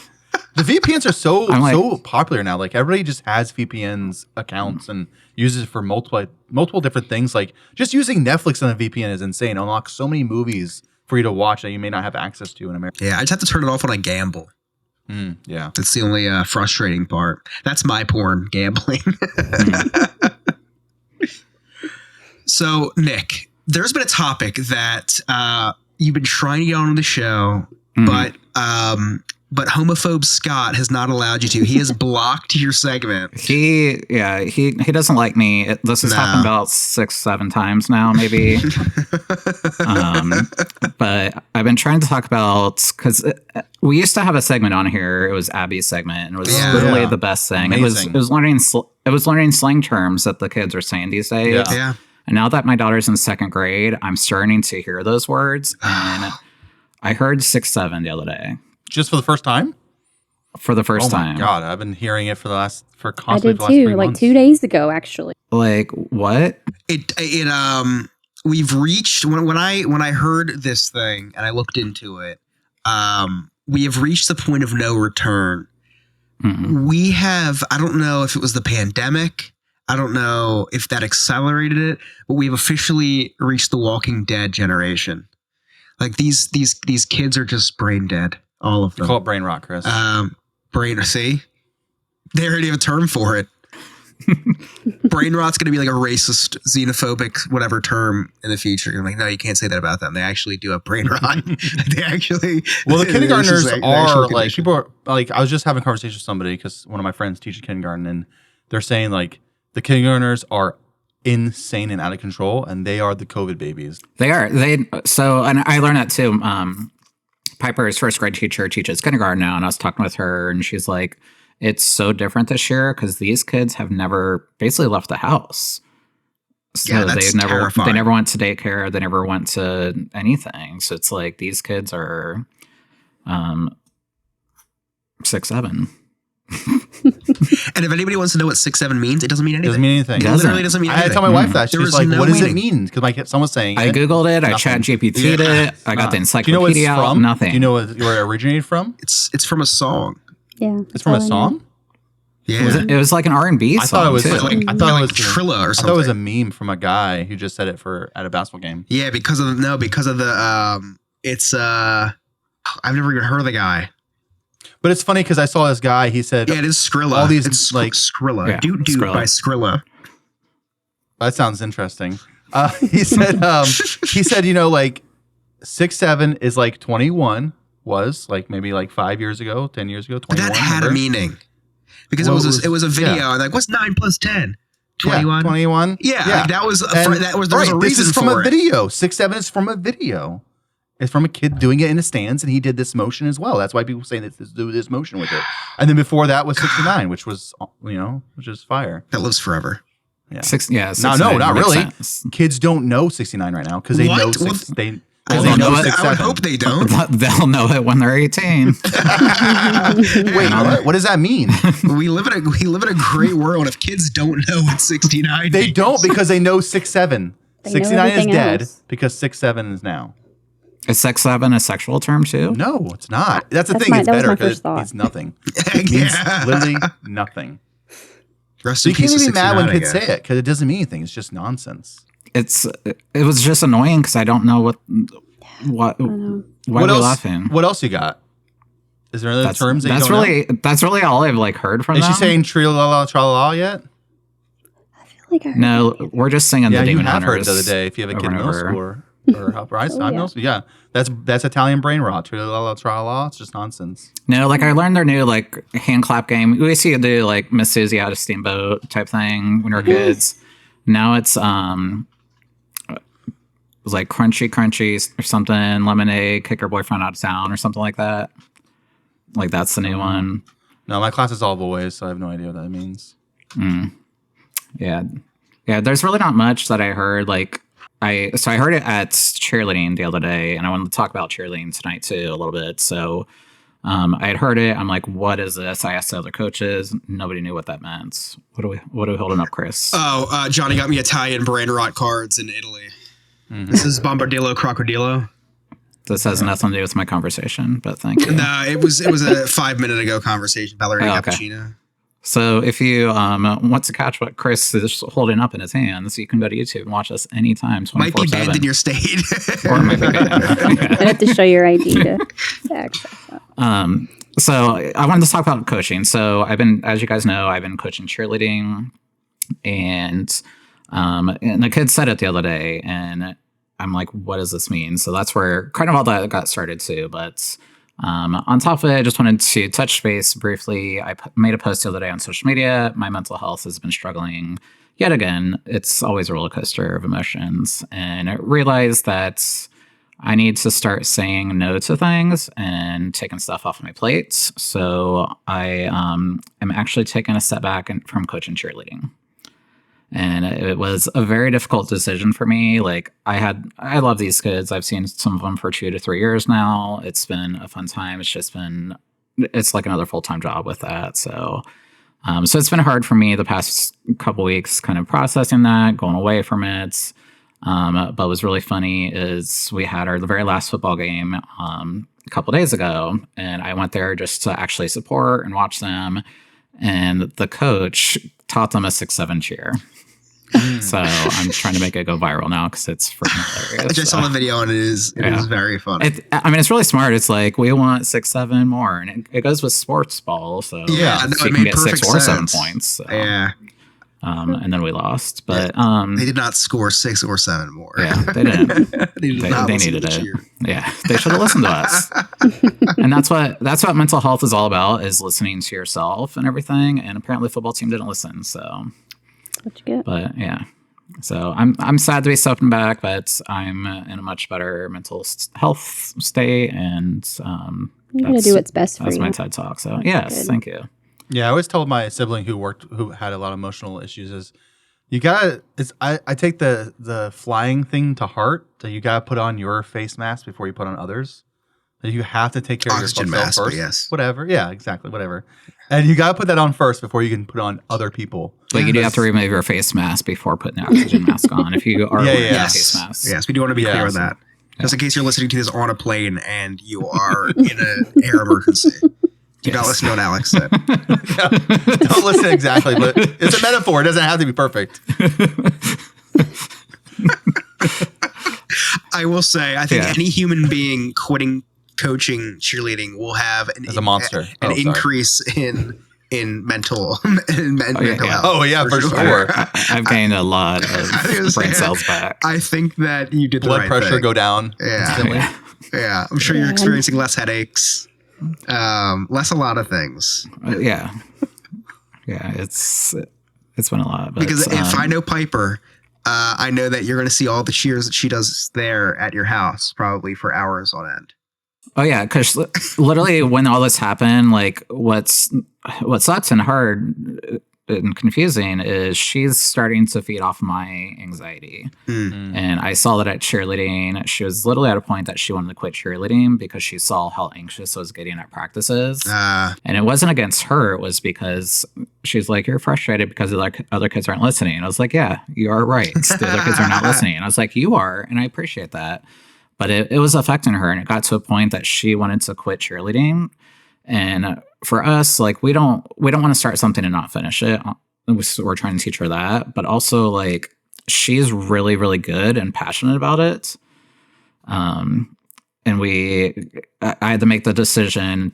The VPNs are so I'm like- so popular now. Like everybody just has VPNs accounts and uses it for multiple different things. Like just using Netflix on a VPN is insane. It unlocks so many movies for you to watch that you may not have access to in America. Yeah, I just have to turn it off when I gamble. Yeah. That's the only frustrating part. That's my porn, gambling. So, Nick, there's been a topic that you've been trying to get on the show, but homophobe Scott has not allowed you to. He has blocked your segment. He doesn't like me. This has happened about 6-7 times now, maybe. But I've been trying to talk about, because we used to have a segment on here. It was Abby's segment, and it was literally Yeah. the best thing. Amazing. It was learning slang terms that the kids are saying these days. Yeah. Yeah. And now that my daughter's in 2nd grade, I'm starting to hear those words. And I heard 6-7 the other day Just for the first time? for the first Oh time. my god, I've been hearing it for I constantly did for the last 3 too, like months. 2 days ago, actually. Like, what? We've reached when I heard this thing and I looked into it, we have reached the point of no return. We have, I don't know if it was the pandemic. I don't know if that accelerated it, but we've officially reached the Walking Dead generation. Like these kids are just brain dead, all of You them. call it brain rot, Chris. See, they already have a term for it. Brain rot's going to be like a racist, xenophobic, whatever term in the future. You're like, no, you can't say that about them. They actually do have brain rot. They actually. Well, the kindergartners this is are like condition. people are like. I was just having a conversation with somebody because one of my friends teaches kindergarten, and they're saying like the kindergartners are insane and out of control, and they are the COVID babies. They are. And I learned that too. Piper's 1st grade teacher teaches kindergarten now, and I was talking with her, and she's like, it's so different this year because these kids have never basically left the house. So Yeah, that's terrifying. they never went to daycare. They never went to anything. So it's like these kids are 6, 7. And if anybody wants to know what 6'7" means, it doesn't mean anything. Doesn't mean anything. It literally doesn't mean I had anything. to tell my wife that. There She's was like, no what does it meaning. mean? Because someone was saying I it. Googled it. I Nothing. chat GPT'd it. I got the Do you know what it's encyclopedia out. from? Nothing. Do you know where it originated from? It's from a song. Yeah. It's from a song? Yeah. It was like an R&B song, I thought it was too. like, I thought it was Trilla or I something. thought it was a meme from a guy who just said it at a basketball game. Yeah, because of the it's I've never even heard of the guy. But it's funny because I saw this guy. He said, Yeah, it is Skrilla. All these, it's like- Skrilla. Yeah, Dude Skrilla. by Skrilla. that sounds interesting. He said, like 6'7" is like 21 was like maybe like 5 years ago, 10 years ago, But 21. that had a remember? meaning. Because Well, it was a video. yeah. Like, what's 9 plus 10? 21? Yeah, 21. Yeah, like that was And- there was a right, reason this is from for a it. video. 6'7" is from a video. It's from a kid doing it in the stands, and he did this motion as well. That's why people say that do this motion with it. And then before that was 69, which was which is fire. That lives forever. Yeah. 69 No, not makes really. sense. Kids don't know 69 right now because they What? know Well, they I they'll know it. would hope they don't. They'll know it when they're 18. Wait, what does that mean? we live in a great world. If kids don't know what 69 They means. don't because they know 6'7". They know 69 is everything dead else. because 6'7" is now. Is 6'7" a sexual term too? No, it's not. That's the That's thing. my- It's that was better my because first it thought. means nothing. It means Yeah. literally nothing. Rest So in you can't peace even to be mad when 69, I kids guess. say it because it doesn't mean anything. It's just nonsense. It was just annoying because I don't know what why know. are we laughing? What else you got? Is there other terms that you that's don't really know? that's really all I've like heard from Is them. she saying tra-la-la, tra-la-la yet? I feel like I heard No, that. we're just singing Yeah, the you Demon have heard it Hunters the other day. If you have a kid in over and middle over. school or high Oh, yeah. middle school, yeah. That's Italian brain rot. Tra-la-la, tra-la-la. It's just nonsense. No, like I learned their new like hand clap game. We used to do like Miss Susie out of Steamboat type thing when we were kids. Now it's it was like crunchy or something, lemonade, kick her boyfriend out of town or something like that. Like that's the new one. No, my class is all boys, so I have no idea what that means. Yeah. There's really not much that I heard. Like I heard it at cheerleading the other day, and I wanted to talk about cheerleading tonight too a little bit. So I had heard it. I'm like, what is this? I asked the other coaches. Nobody knew what that meant. What are we holding up, Chris? Oh, Johnny got me Italian brain rot cards in Italy. This is Bombardillo Crocodillo. This has nothing to do with my conversation, but thank you. No, it was a 5 minute ago conversation. Ballerina Oh, okay. cappuccino. So if you want to catch what Chris is holding up in his hands, you can go to YouTube and watch us anytime, 24/7. Might be banned in your state. Or it might be banned. I have to show your ID to access that. So I wanted to talk about coaching. So as you guys know, I've been coaching cheerleading, and the kid said it the other day, and I'm like, what does this mean? So that's where kind of all that got started too. But on top of it, I just wanted to touch base briefly. I made a post the other day on social media. My mental health has been struggling yet again. It's always a roller coaster of emotions, and I realized that I need to start saying no to things and taking stuff off my plate. So I am actually taking a step back from coaching cheerleading. And it was a very difficult decision for me. Like I love these kids. I've seen some of them for 2 to 3 years now. It's been a fun time. It's like another full-time job with that. So it's been hard for me the past couple weeks kind of processing that, going away from it. But what was really funny is we had the very last football game a couple days ago, and I went there just to actually support and watch them. And the coach taught them a 6-7 cheer. So I'm trying to make it go viral now because it's freaking hilarious. I just saw the video and it is very funny. It's really smart. It's like we want 6-7 more, and it goes with sports ball. So Yeah, so no, you it can made get 6 perfect or 7 sense. points. So, Yeah, and then we lost, but they did not score 6 or 7 more. yeah, they didn't. they did not They listen needed to the it. cheer. Yeah, they should have listened to us. And that's what mental health is all about, is listening to yourself and everything. And apparently, the football team didn't listen. So, What you get? but yeah. So I'm sad to be stepping back, but I'm in a much better mental health state, and You gotta do what's best for that's you. my TED talk. So yes, good. thank you. Yeah, I always told my sibling who had a lot of emotional issues is You gotta. I take the flying thing to heart. So you gotta put on your face mask before you put on others. So you have to take care Oxygen of yourself mask, first. yes. Whatever. Yeah, exactly. Whatever. And you gotta put that on first before you can put on other people. Like you do have to remove your face mask before putting the oxygen mask on if you are wearing a face mask. Yes, we do want to be clear on that. Just in case you're listening to this on a plane and you are in an air emergency. Do not listen to what Alex said. Don't listen exactly, but it's a metaphor. It doesn't have to be perfect. I will say, I think any human being quitting coaching cheerleading will have as a monster an increase in mental mental health. Oh yeah, for sure. I've gained a lot of brain cells back. I think that you did blood the right pressure thing. go down. Yeah, yeah. I'm sure you're experiencing less headaches, less a lot of things. Yeah, it's been a lot. But, because if I know Piper, I know that you're going to see all the cheers that she does there at your house, probably for hours on end. Oh yeah, because literally when all this happened, like what sucks and hard and confusing is she's starting to feed off my anxiety. And I saw that at cheerleading. She was literally at a point that she wanted to quit cheerleading because she saw how anxious I was getting at practices. And it wasn't against her. It was because she's like, you're frustrated because the other kids aren't listening. I was like, yeah, you are right. The other kids are not listening. I was like, you are. And I appreciate that. But it was affecting her. And it got to a point that she wanted to quit cheerleading. And for us, like, we don't want to start something and not finish it. We're trying to teach her that. But also, like, she's really, really good and passionate about it. And I had to make the decision.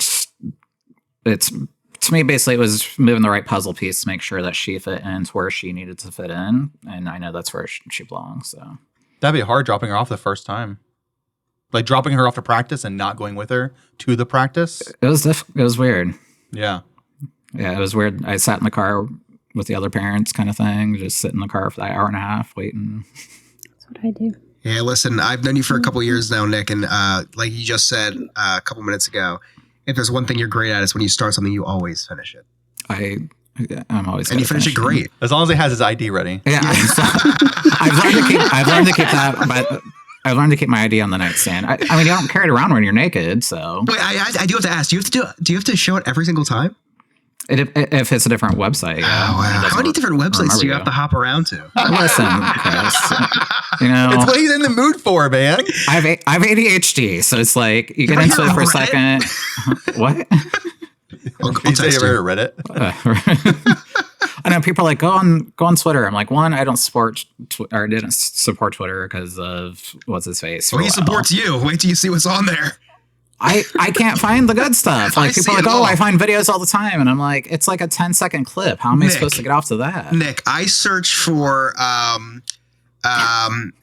To me, basically, it was moving the right puzzle piece to make sure that she fit into where she needed to fit in. And I know that's where she belongs. So that'd be hard dropping her off the first time. Like dropping her off to practice and not going with her to the practice. It was weird. Yeah. Yeah, it was weird. I sat in the car with the other parents kind of thing, just sit in the car for that hour and a half waiting. That's what I do. Yeah, listen, I've known you for a couple years now, Nick, and like you just said a couple minutes ago, if there's one thing you're great at, it's when you start something, you always finish it. I'm always and you finish it great. As long as he has his ID ready. Yeah, I've learned to keep that, but I learned to keep my ID on the nightstand. I mean, you don't carry it around when you're naked, so. Wait, I do have to ask. Do you have to show it every single time? If it's a different website. Yeah. Oh, wow. How many different websites do you have to hop around to? Listen, Chris, it's what he's in the mood for, man. I have ADHD, so it's like you get into it for a second. What? I'll say you ever heard of Reddit? I know people are like go on Twitter. I'm like, one, I don't support or didn't support Twitter because of what's his face. Well, he supports you. Wait till you see what's on there. I can't find the good stuff. Like people are like, I find videos all the time, and I'm like, it's like a 10-second clip. How am I supposed to get off to that? Nick, I search for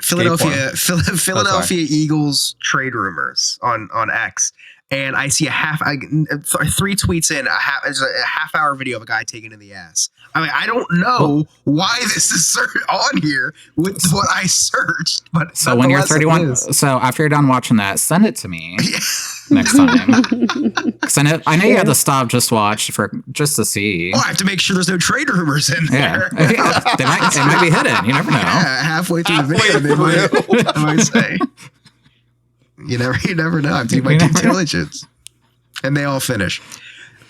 Philadelphia Eagles trade rumors on X. And I see three tweets in, there's a half-hour video of a guy taken in the ass. I mean, I don't know why this is on here with what I searched. But so when you're 31, so after you're done watching that, send it to me next time. Because I know you had to stop just to see. Oh, I have to make sure there's no trade rumors in there. Yeah, it might be hidden. You never know. Yeah, halfway through the video, they might say. You never know. I'm doing my due diligence. And they all finish.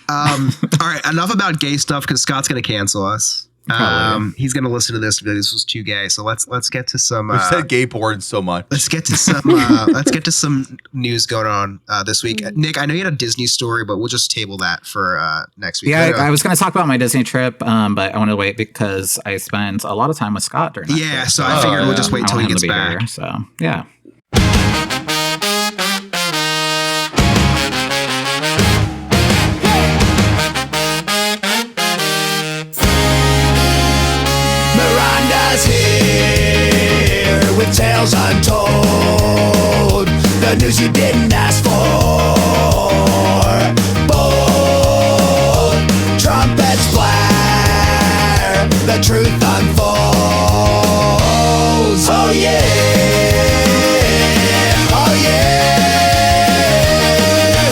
All right, enough about gay stuff because Scott's going to cancel us. He's going to listen to this. This was too gay. So let's get to some. We've said gay porn so much. Let's get to some news going on this week. Nick, I know you had a Disney story, but we'll just table that for next week. Yeah, I was going to talk about my Disney trip, but I want to wait because I spent a lot of time with Scott during that trip. So I figured we'll just wait till he gets back. Here, so yeah. Miranda's here with tales untold, the news you didn't ask for. Bold trumpets blare, the truth unfolds. Oh yeah, oh yeah,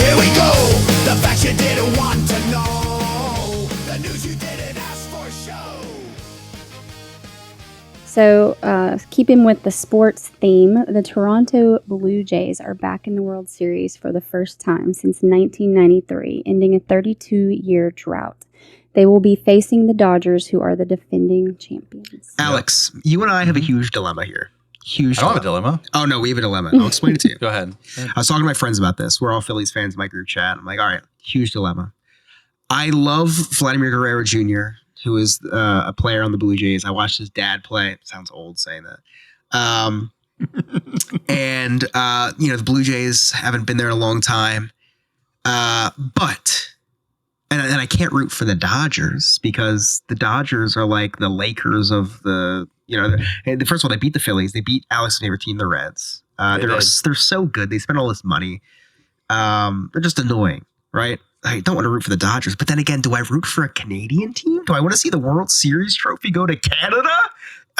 here we go. The facts you didn't want to know, the news you didn't ask for show. So, keeping with the sports theme, the Toronto Blue Jays are back in the World Series for the first time since 1993, ending a 32-year drought. They will be facing the Dodgers, who are the defending champions. Alex, you and I have a huge dilemma here. Huge. I don't have a dilemma. Oh no, we have a dilemma. I'll explain it to you. Go ahead. I was talking to my friends about this. We're all Phillies fans in my group chat. I'm like, all right, huge dilemma. I love Vladimir Guerrero Jr., who is a player on the Blue Jays. I watched his dad play. It sounds old saying that. And the Blue Jays haven't been there in a long time. But I can't root for the Dodgers because the Dodgers are like the Lakers of the, first of all, they beat the Phillies. They beat Alex's favorite team, the Reds. They're so good. They spend all this money. They're just annoying, right? I don't want to root for the Dodgers, but then again, do I root for a Canadian team? Do I want to see the World Series trophy go to Canada?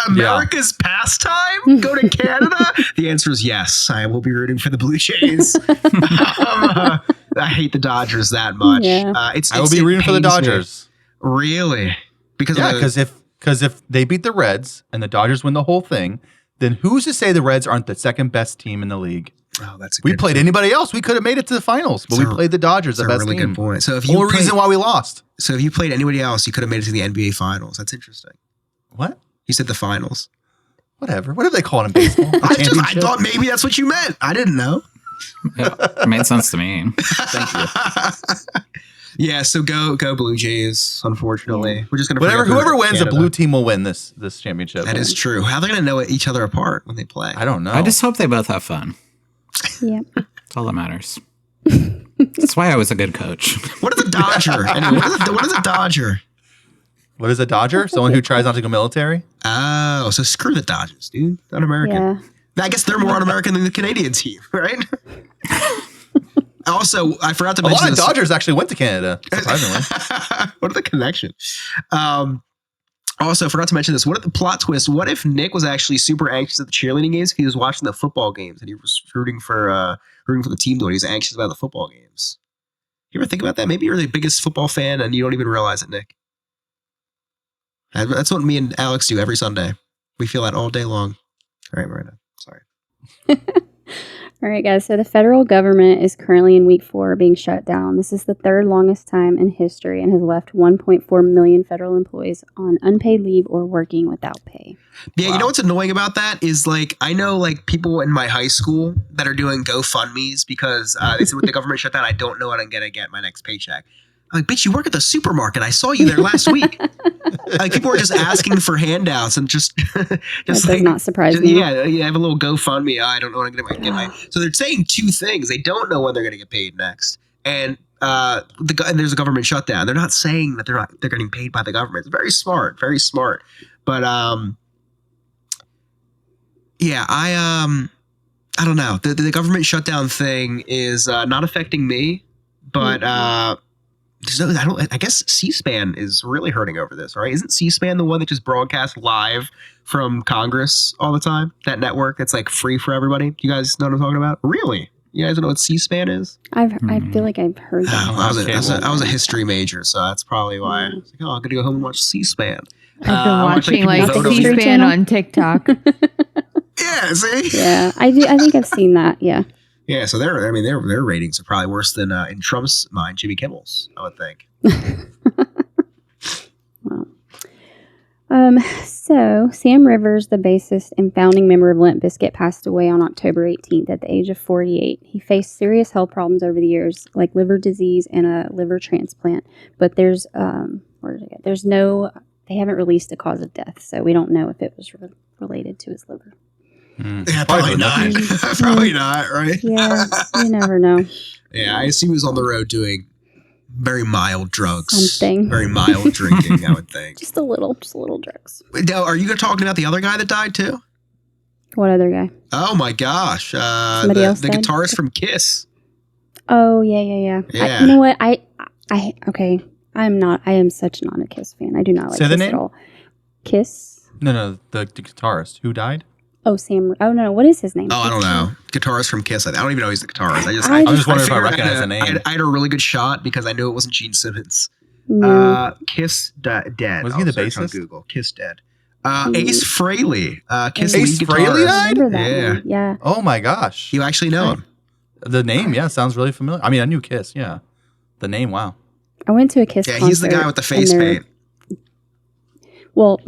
America's pastime? Go to Canada? The answer is yes. I will be rooting for the Blue Jays. I hate the Dodgers that much. Yeah. I will be rooting for the Dodgers. Me. Really? Because if they beat the Reds and the Dodgers win the whole thing, then who's to say the Reds aren't the second best team in the league? Oh, that's we played anybody else. We could have made it to the finals, but we played the Dodgers, the best really team. Good point. So if you only reason why we lost. So if you played anybody else, you could have made it to the NBA finals. That's interesting. What? You said the finals. Whatever. What do they call it in baseball? I thought maybe that's what you meant. I didn't know. Yeah, it made sense to me. Thank you. Yeah, so go Blue Jays. Unfortunately, we're just gonna whoever wins, the blue team will win this championship. That is true. How are they gonna know each other apart when they play? I don't know. I just hope they both have fun. Yeah, that's all that matters. That's why I was a good coach. What is a Dodger? Anyway, what is a Dodger? What is a Dodger? Someone who tries not to go military? Oh, so screw the Dodgers, dude. Un-American. Yeah. I guess they're more un-American than the Canadian team, right? Also, I forgot to mention a lot of Dodgers actually went to Canada, surprisingly. What are the connections? Also, I forgot to mention this. What if the plot twist? What if Nick was actually super anxious at the cheerleading games because he was watching the football games and he was rooting for the team though. He was anxious about the football games. You ever think about that? Maybe you're the biggest football fan and you don't even realize it, Nick. That's what me and Alex do every Sunday. We feel that all day long. All right, Miranda. Sorry. All right, guys. So the federal government is currently in week 4 being shut down. This is the third longest time in history and has left 1.4 million federal employees on unpaid leave or working without pay. Yeah, wow. You know what's annoying about that is I know people in my high school that are doing GoFundMes because they said with the government shutdown, I don't know when I'm going to get my next paycheck. I'm like, bitch, you work at the supermarket. I saw you there last week. People are just asking for handouts and just that does not surprise me. Yeah, I have a little GoFundMe. I don't know when I'm going to get my. So they're saying two things. They don't know when they're going to get paid next, and there's a government shutdown. They're not saying that they're getting paid by the government. It's very smart, very smart. But yeah, I don't know. The government shutdown thing is not affecting me, but I guess C-SPAN is really hurting over this, right? Isn't C-SPAN the one that just broadcasts live from Congress all the time? That network that's free for everybody? Do you guys know what I'm talking about? Really? You guys know what C-SPAN is? I feel like I've heard that. I was a history major, so that's probably why. I was like, I'm going to go home and watch C-SPAN. I've been watching C-SPAN on TikTok. Yeah, see? Yeah, I think I've seen that, yeah. Yeah, so their ratings are probably worse than in Trump's mind, Jimmy Kimmel's, I would think. Well, so Sam Rivers, the bassist and founding member of Limp Bizkit, passed away on October 18th at the age of 48. He faced serious health problems over the years, like liver disease and a liver transplant. But they haven't released a cause of death, so we don't know if it was related to his liver. Yeah, probably not. Probably not, right? Yeah, you never know. Yeah, I assume he was on the road doing very mild drugs. Something. Very mild drinking, I would think. Just a little drugs. Now, are you talking about the other guy that died too? What other guy? Oh my gosh. Somebody else the died? guitarist from Kiss. Oh, yeah. Yeah. You know what? I am such not a Kiss fan. I do not like Say the Kiss name? at all. Kiss? No, the guitarist. Who died? Oh, Sam. Oh, no. What is his name? Oh, I don't know. Guitarist from Kiss. I don't even know he's the guitarist. I was just wondering if I figured recognize the name. I had a really good shot because I knew it wasn't Gene Simmons. No. Kiss dead. Was he the I'll search on bassist? Google. Kiss dead. Ace Frehley. Kiss Ace lead Frehley guitarist. died? Remember that Yeah. one? Yeah. Oh my gosh. You actually know him. The name, yeah, sounds really familiar. I mean, I knew Kiss, yeah. The name, wow. I went to a Kiss concert. Yeah, he's the guy with the face and they're- paint. Well,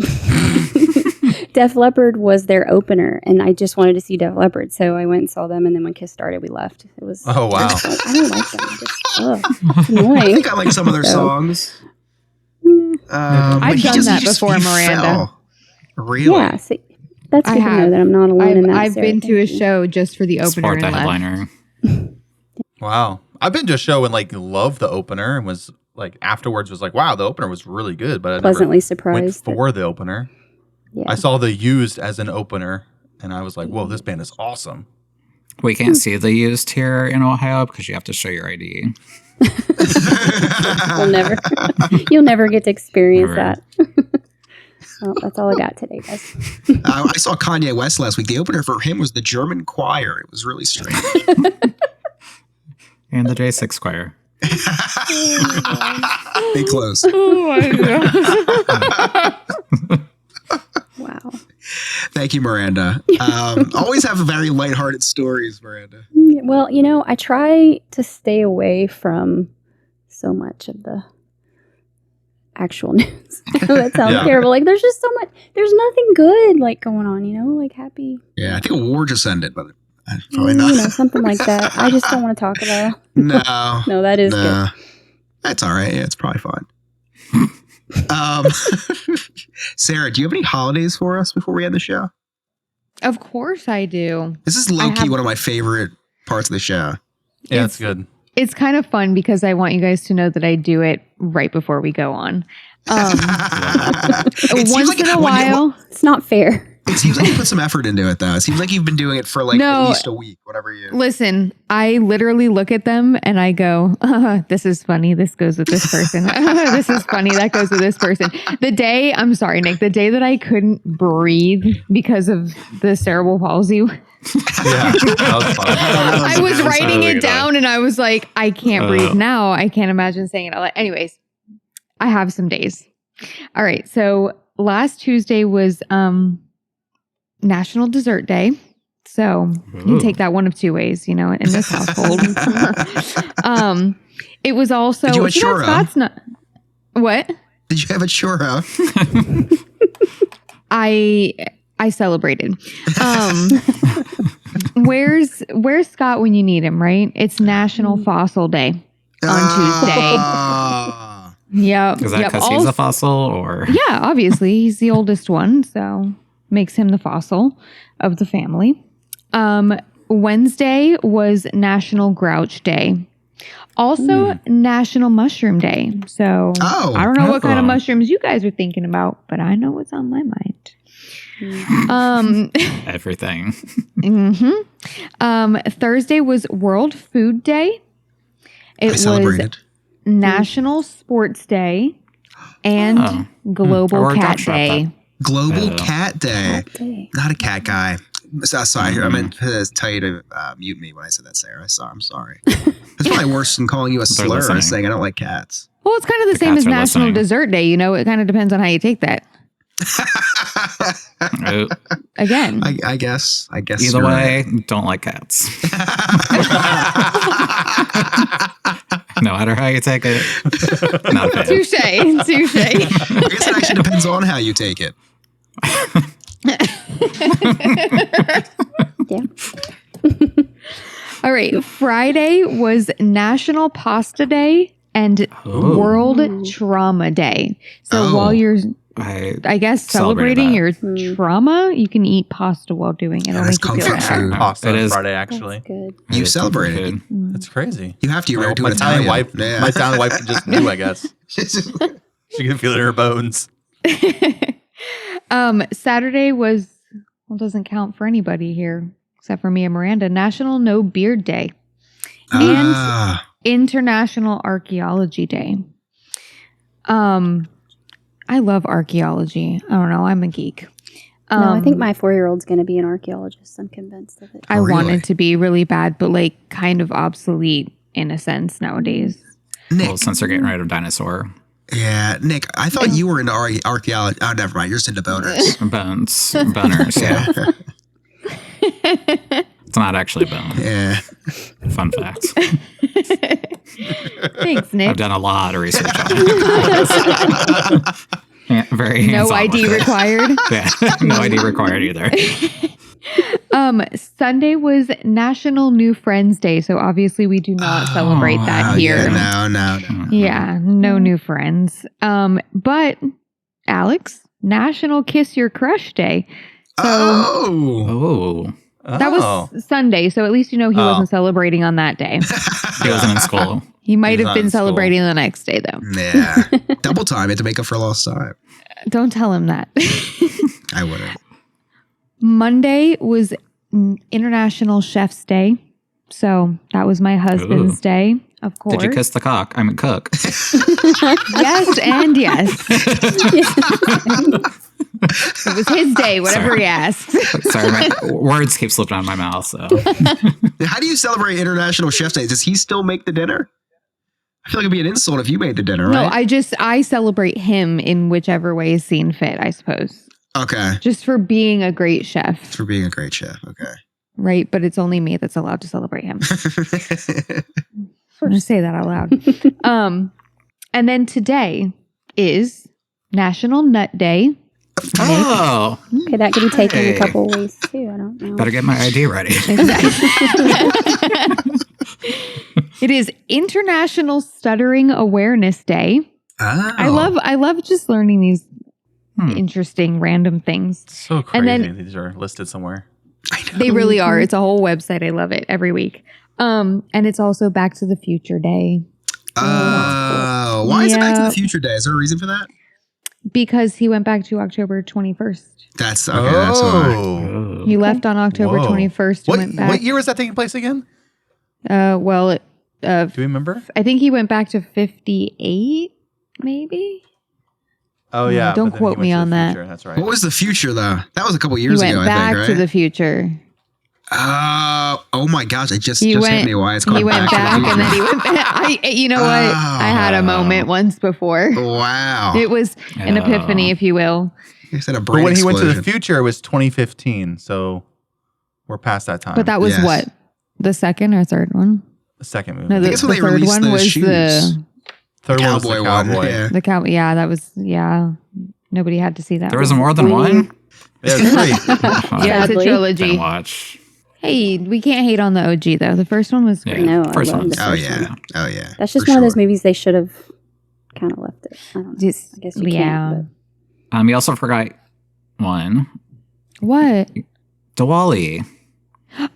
Def Leppard was their opener, and I just wanted to see Def Leppard, so I went and saw them. And then when Kiss started, we left. It was Oh, wow. I don't like them. It's I annoying. think I like some of their So- songs. I've but he done that before, he Miranda. fell. Really? Yeah, see, that's I good to know have. that I'm not alone in that. I've Sarah. been to a Thank you. show just for the opener Support and the left. headliner. Wow. I've been to a show and like loved the opener and was like afterwards was like, wow, the opener was really good, but I Pleasantly never went surprised. that- for the opener. yeah. I saw the Used as an opener and I was like, whoa, this band is awesome. We can't see the used here in Ohio because you have to show your ID. We'll never. You'll never get to experience Never. that. Well, that's all I got today, guys. I saw Kanye West last week. The opener for him was the German choir. It was really strange. And the J6 choir. They close. Wow. Thank you, Miranda. Always have very lighthearted stories, Miranda. Well, I try to stay away from so much of the actual news. That sounds Yeah. terrible. Like there's just so much. There's nothing good like going on. Like happy. Yeah, I think a war just ended, but probably not. Something like that. I just don't want to talk about. No. No, that is Nah. That's all right. Yeah, it's probably fine. Sarah, do you have any holidays for us before we end the show? Of course I do. This is low key have- one of my favorite parts of the show. Yeah, It's- it's good. It's kind of fun because I want you guys to know that I do it right before we go on. It seems Once like in a when you- while. good. It's not fair. It seems like you put some effort into it, though. It seems like you've been doing it for like No. at least a week, whatever you. Listen, I literally look at them and I go, this is funny. This goes with this person. This is funny. That goes with this person. I'm sorry, Nick, the day that I couldn't breathe because of the cerebral palsy, Yeah, that was fun. I was writing really it good down and I was like, I can't breathe now. I can't imagine saying it out loud. Anyways, I have some days. All right. So last Tuesday was National Dessert Day. So you can take that one of two ways, in this household. It was also Did you have churro? Scott's not what? Did you have a churro? I celebrated. Where's Scott when you need him, right? It's National Fossil Day on Tuesday. Yep. Is that yep. because he's a fossil or? Yeah, obviously. He's the oldest one, so makes him the fossil of the family. Wednesday was National Grouch Day. Also National Mushroom Day. So I don't know what kind of mushrooms you guys are thinking about, but I know what's on my mind. Everything. Thursday was World Food Day. I It was celebrated. National Sports Day and I Global worked Cat out shop Day. Global Oh. Cat Day. Dang. Not a cat guy. Sorry, I meant to tell you to mute me when I said that, Sarah. I'm sorry. It's probably worse than calling you a They're slur listening. and saying I don't like cats. Well, it's kind of the The same cats as are National listening. Dessert Day. It kind of depends on how you take that. Oh, Again, I guess. either you're way, don't like cats. No matter how you take it, not a fan. touche. I guess it actually depends on how you take it. Yeah. All right. Friday was National Pasta Day and Ooh. World Trauma Day. So Oh. while you're, I I guess, Celebrated celebrating that. your trauma, you can eat pasta while doing it. It'll That's make you feel comfort better. food. Pasta It on is- Friday, actually. That's good. You it's celebrated. comfort food. That's crazy. You have to. You're My to an Italian Italian wife, Yeah. my Italian wife just knew, I guess. She can feel it in her bones. Saturday was, well, doesn't count for anybody here except for me and Miranda. National No Beard Day and Ah, International Archaeology Day. I love archaeology. I don't know. I'm a geek. No, I think my 4-year-old's going to be an archaeologist. I'm convinced of it. I Really? want it to be really bad, but like kind of obsolete in a sense nowadays. Nick, Well, since they're getting rid of dinosaur. Yeah, Nick, I thought you were into archaeology. Oh, never mind. You're just into boners. Boners, yeah. It's not actually a bone. Yeah. Fun fact. Thanks, Nick. I've done a lot of research on it. Yeah, very No hands-on ID with it. required. Yeah, no ID required either. Sunday was National New Friends Day, so obviously we do not celebrate that here. Yeah, no. Yeah, no new friends. But Alex, National Kiss Your Crush Day. So Oh. that was Sunday, so at least you know he wasn't celebrating on that day. He wasn't in school. He might He's have not in been school. celebrating the next day, though. Yeah. Double time. Had to make up for lost time. Don't tell him that. I wouldn't. Monday was International Chef's Day. So that was my husband's day, of course. Did you kiss the cock? I mean, cook. Yes, and yes. It was his day, whatever Sorry. he asked. Sorry, my words keep slipping out of my mouth. So How do you celebrate International Chef Day? Does he still make the dinner? I feel like it'd be an insult if you made the dinner, No, right? I celebrate him in whichever way is seen fit, I suppose. Okay. Just for being a great chef, For being a great chef. Okay. right? But it's only me that's allowed to celebrate him. I'm just say that out loud. And then today is National Nut Day. oh, Okay, that could be taken Hey. a couple ways too. I don't know. better get my ID ready. It is International Stuttering Awareness Day. Oh. I love just learning these interesting random things. So crazy. And then- These are listed somewhere. I know. They really are. It's a whole website. I love it every week. And it's also Back to the Future Day Oh. Why is it Back to the Yep. Future Day? Is there a reason for that? because he went back to October 21st. That's okay. That's why. Oh. He left on October Whoa. 21st and What, went back. what year was that taking place again? Well, Do you remember? I think he went back to 58, maybe. Oh, yeah. don't but then he quote me went to on the that. future, That's right. What was the future though? That was a couple He years went ago, back I think, to right? the future. Oh my gosh! It just He hit went- me why it's called He went Back to the back and then he Future. went back. You know what? I had a moment once before. Wow! It was an epiphany, if you will. He said a But brain when he went to the explosion. future, it was 2015. So we're past that time. But that was Yes. what? The second or third one? the second movie. No, the, guess when the they third released one those was shoes. the Third one was Cowboy the one. cowboy. Yeah. cow. Yeah, that was, yeah. Nobody had to see that. There was one. more than one. There's three. Yeah, it's a Sadly. trilogy. Didn't watch. Hey, we can't hate on the OG though. The first one was great. Yeah, No, I first love one. the Oh first yeah. one. Oh yeah. That's just For one of those sure. movies they should have kind of left it. I don't know. Just- I guess you yeah. can't. You also forgot one. What? Diwali.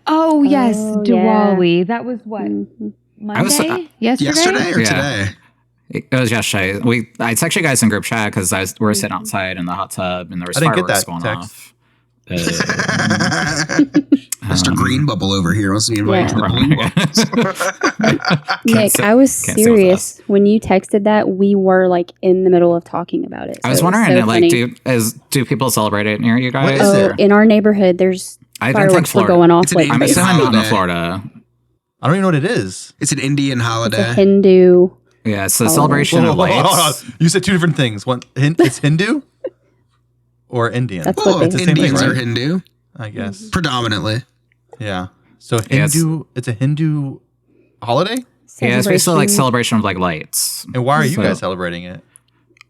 Oh yes, Oh, Diwali. That was what? But, Monday? I was- Yesterday? Yesterday or Yeah. today? It was yesterday. I texted you guys in group chat because we were sitting outside in the hot tub and there was I didn't get fireworks that going text. off. Mr. Green Bubble over here wants to be invited to the Blue Balls. Nick, say- I was can't say with serious when you texted that. We were like in the middle of talking about it. I was so it wondering, so like, funny. do people celebrate it near you guys? is Oh, there? in our neighborhood, there's I don't think fireworks were Florida. going off It's an like I'm Indian crazy. assuming not in holiday. Florida. I don't even know what it is. It's an Indian It's a holiday. Hindu. Yeah, it's the Holiday. celebration of Hold on, hold lights. on. You said two different things. One, it's Hindu or Indian. That's Well, what it's the they same thing, Indians are right? Hindu, I guess. predominantly. Yeah. So Yeah, it's- Hindu, it's a Hindu holiday? Yeah, it's basically like celebration. celebration of like lights. And why are you So- guys celebrating it?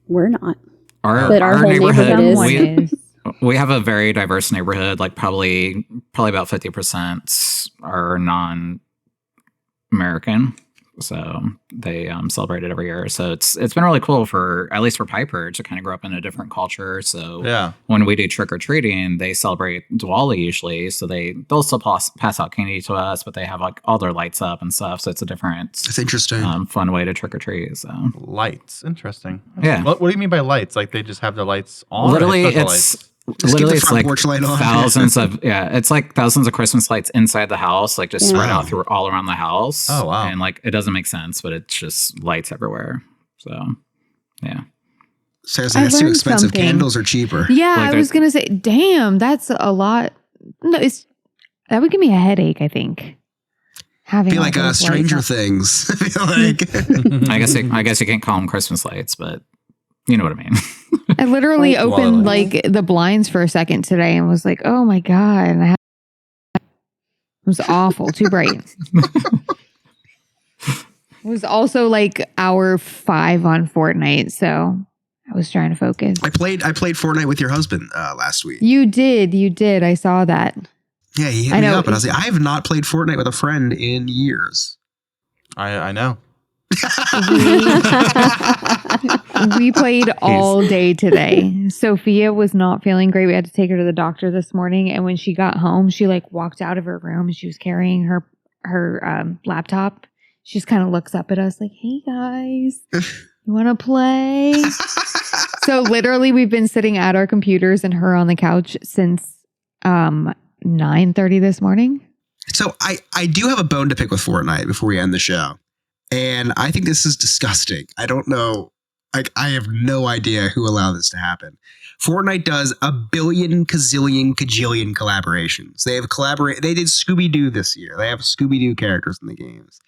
We're not. But our whole neighborhood is. Someone is. we have a very diverse neighborhood. Like probably about 50% are non-American. So they celebrate it every year. So it's been really cool for at least for Piper to kind of grow up in a different culture. So Yeah. when we do trick or treating, they celebrate Diwali usually. So they'll still pass out candy to us, but they have like all their lights up and stuff. So it's a different It's interesting. fun way to trick or treat. So Lights. Interesting. Yeah. What do you mean by lights? Like they just have the lights on? or literally, special it's lights? Just keep the it's front like porch light on. thousands of it's like thousands of Christmas lights inside the house, like just spread Wow. out through all around the house. Oh, wow. And like it doesn't make sense, but it's just lights everywhere. So yeah. Seriously, I that's too learned expensive. something. Candles are cheaper. Yeah, Like I was gonna say, damn, that's a lot. No, that would give me a headache, I think. Having Be all like those Stranger lights Things. I feel like I guess you can't call them Christmas lights, but You know what I mean? I literally Like, opened Twilight. like the blinds for a second today and was like, oh my God. And it was awful. Too bright. It was also like hour 5 on Fortnite. So I was trying to focus. I played Fortnite with your husband last week. You did. I saw that. Yeah, he hit I me know. up, and I was like, I have not played Fortnite with a friend in years. I know. We played all day today. Sophia was not feeling great. We had to take her to the doctor this morning. And when she got home, she like walked out of her room and she was carrying her laptop. She just kind of looks up at us like, hey guys, you want to play? So literally we've been sitting at our computers and her on the couch since 9:30 this morning. So I do have a bone to pick with Fortnite before we end the show. And I think this is disgusting. I don't know. I have no idea who allowed this to happen. Fortnite does a billion, gazillion, kajillion collaborations. They did Scooby-Doo this year. They have Scooby-Doo characters in the games.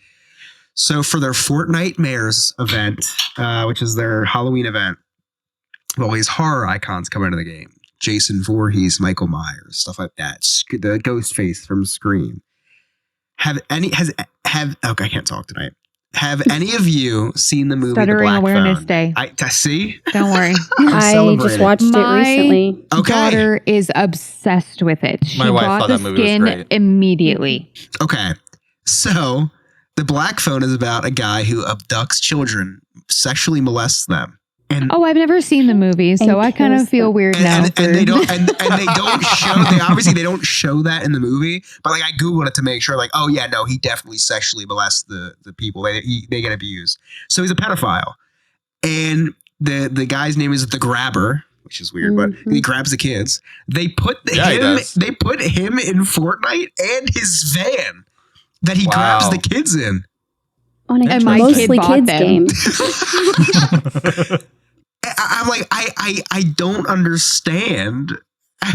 So for their Fortnite Mares event, which is their Halloween event, all these horror icons come into the game. Jason Voorhees, Michael Myers, stuff like that. The Ghostface from Scream. Okay, I can't talk tonight. Have any of you seen the movie Stuttering The Black Awareness Phone? Day. I see. Don't worry. I celebrating. just watched it My recently. Okay. daughter is obsessed with it. She My wife got thought the that movie was skin great. immediately. Okay. So The Black Phone is about a guy who abducts children, sexually molests them. And Oh, I've never seen the movie, so And I kind of kills feel them. weird now. and they don't and they don't show they don't show that in the movie, but like I googled it to make sure, like, oh yeah, no, he definitely sexually molests the people. They get abused. So he's a pedophile. And the guy's name is the Grabber, which is weird, but he grabs the kids. They put He him does. they put him in Fortnite and his van that he Wow. grabs the kids in. On a And my kid mostly bought kids them. game. I'm like, I don't understand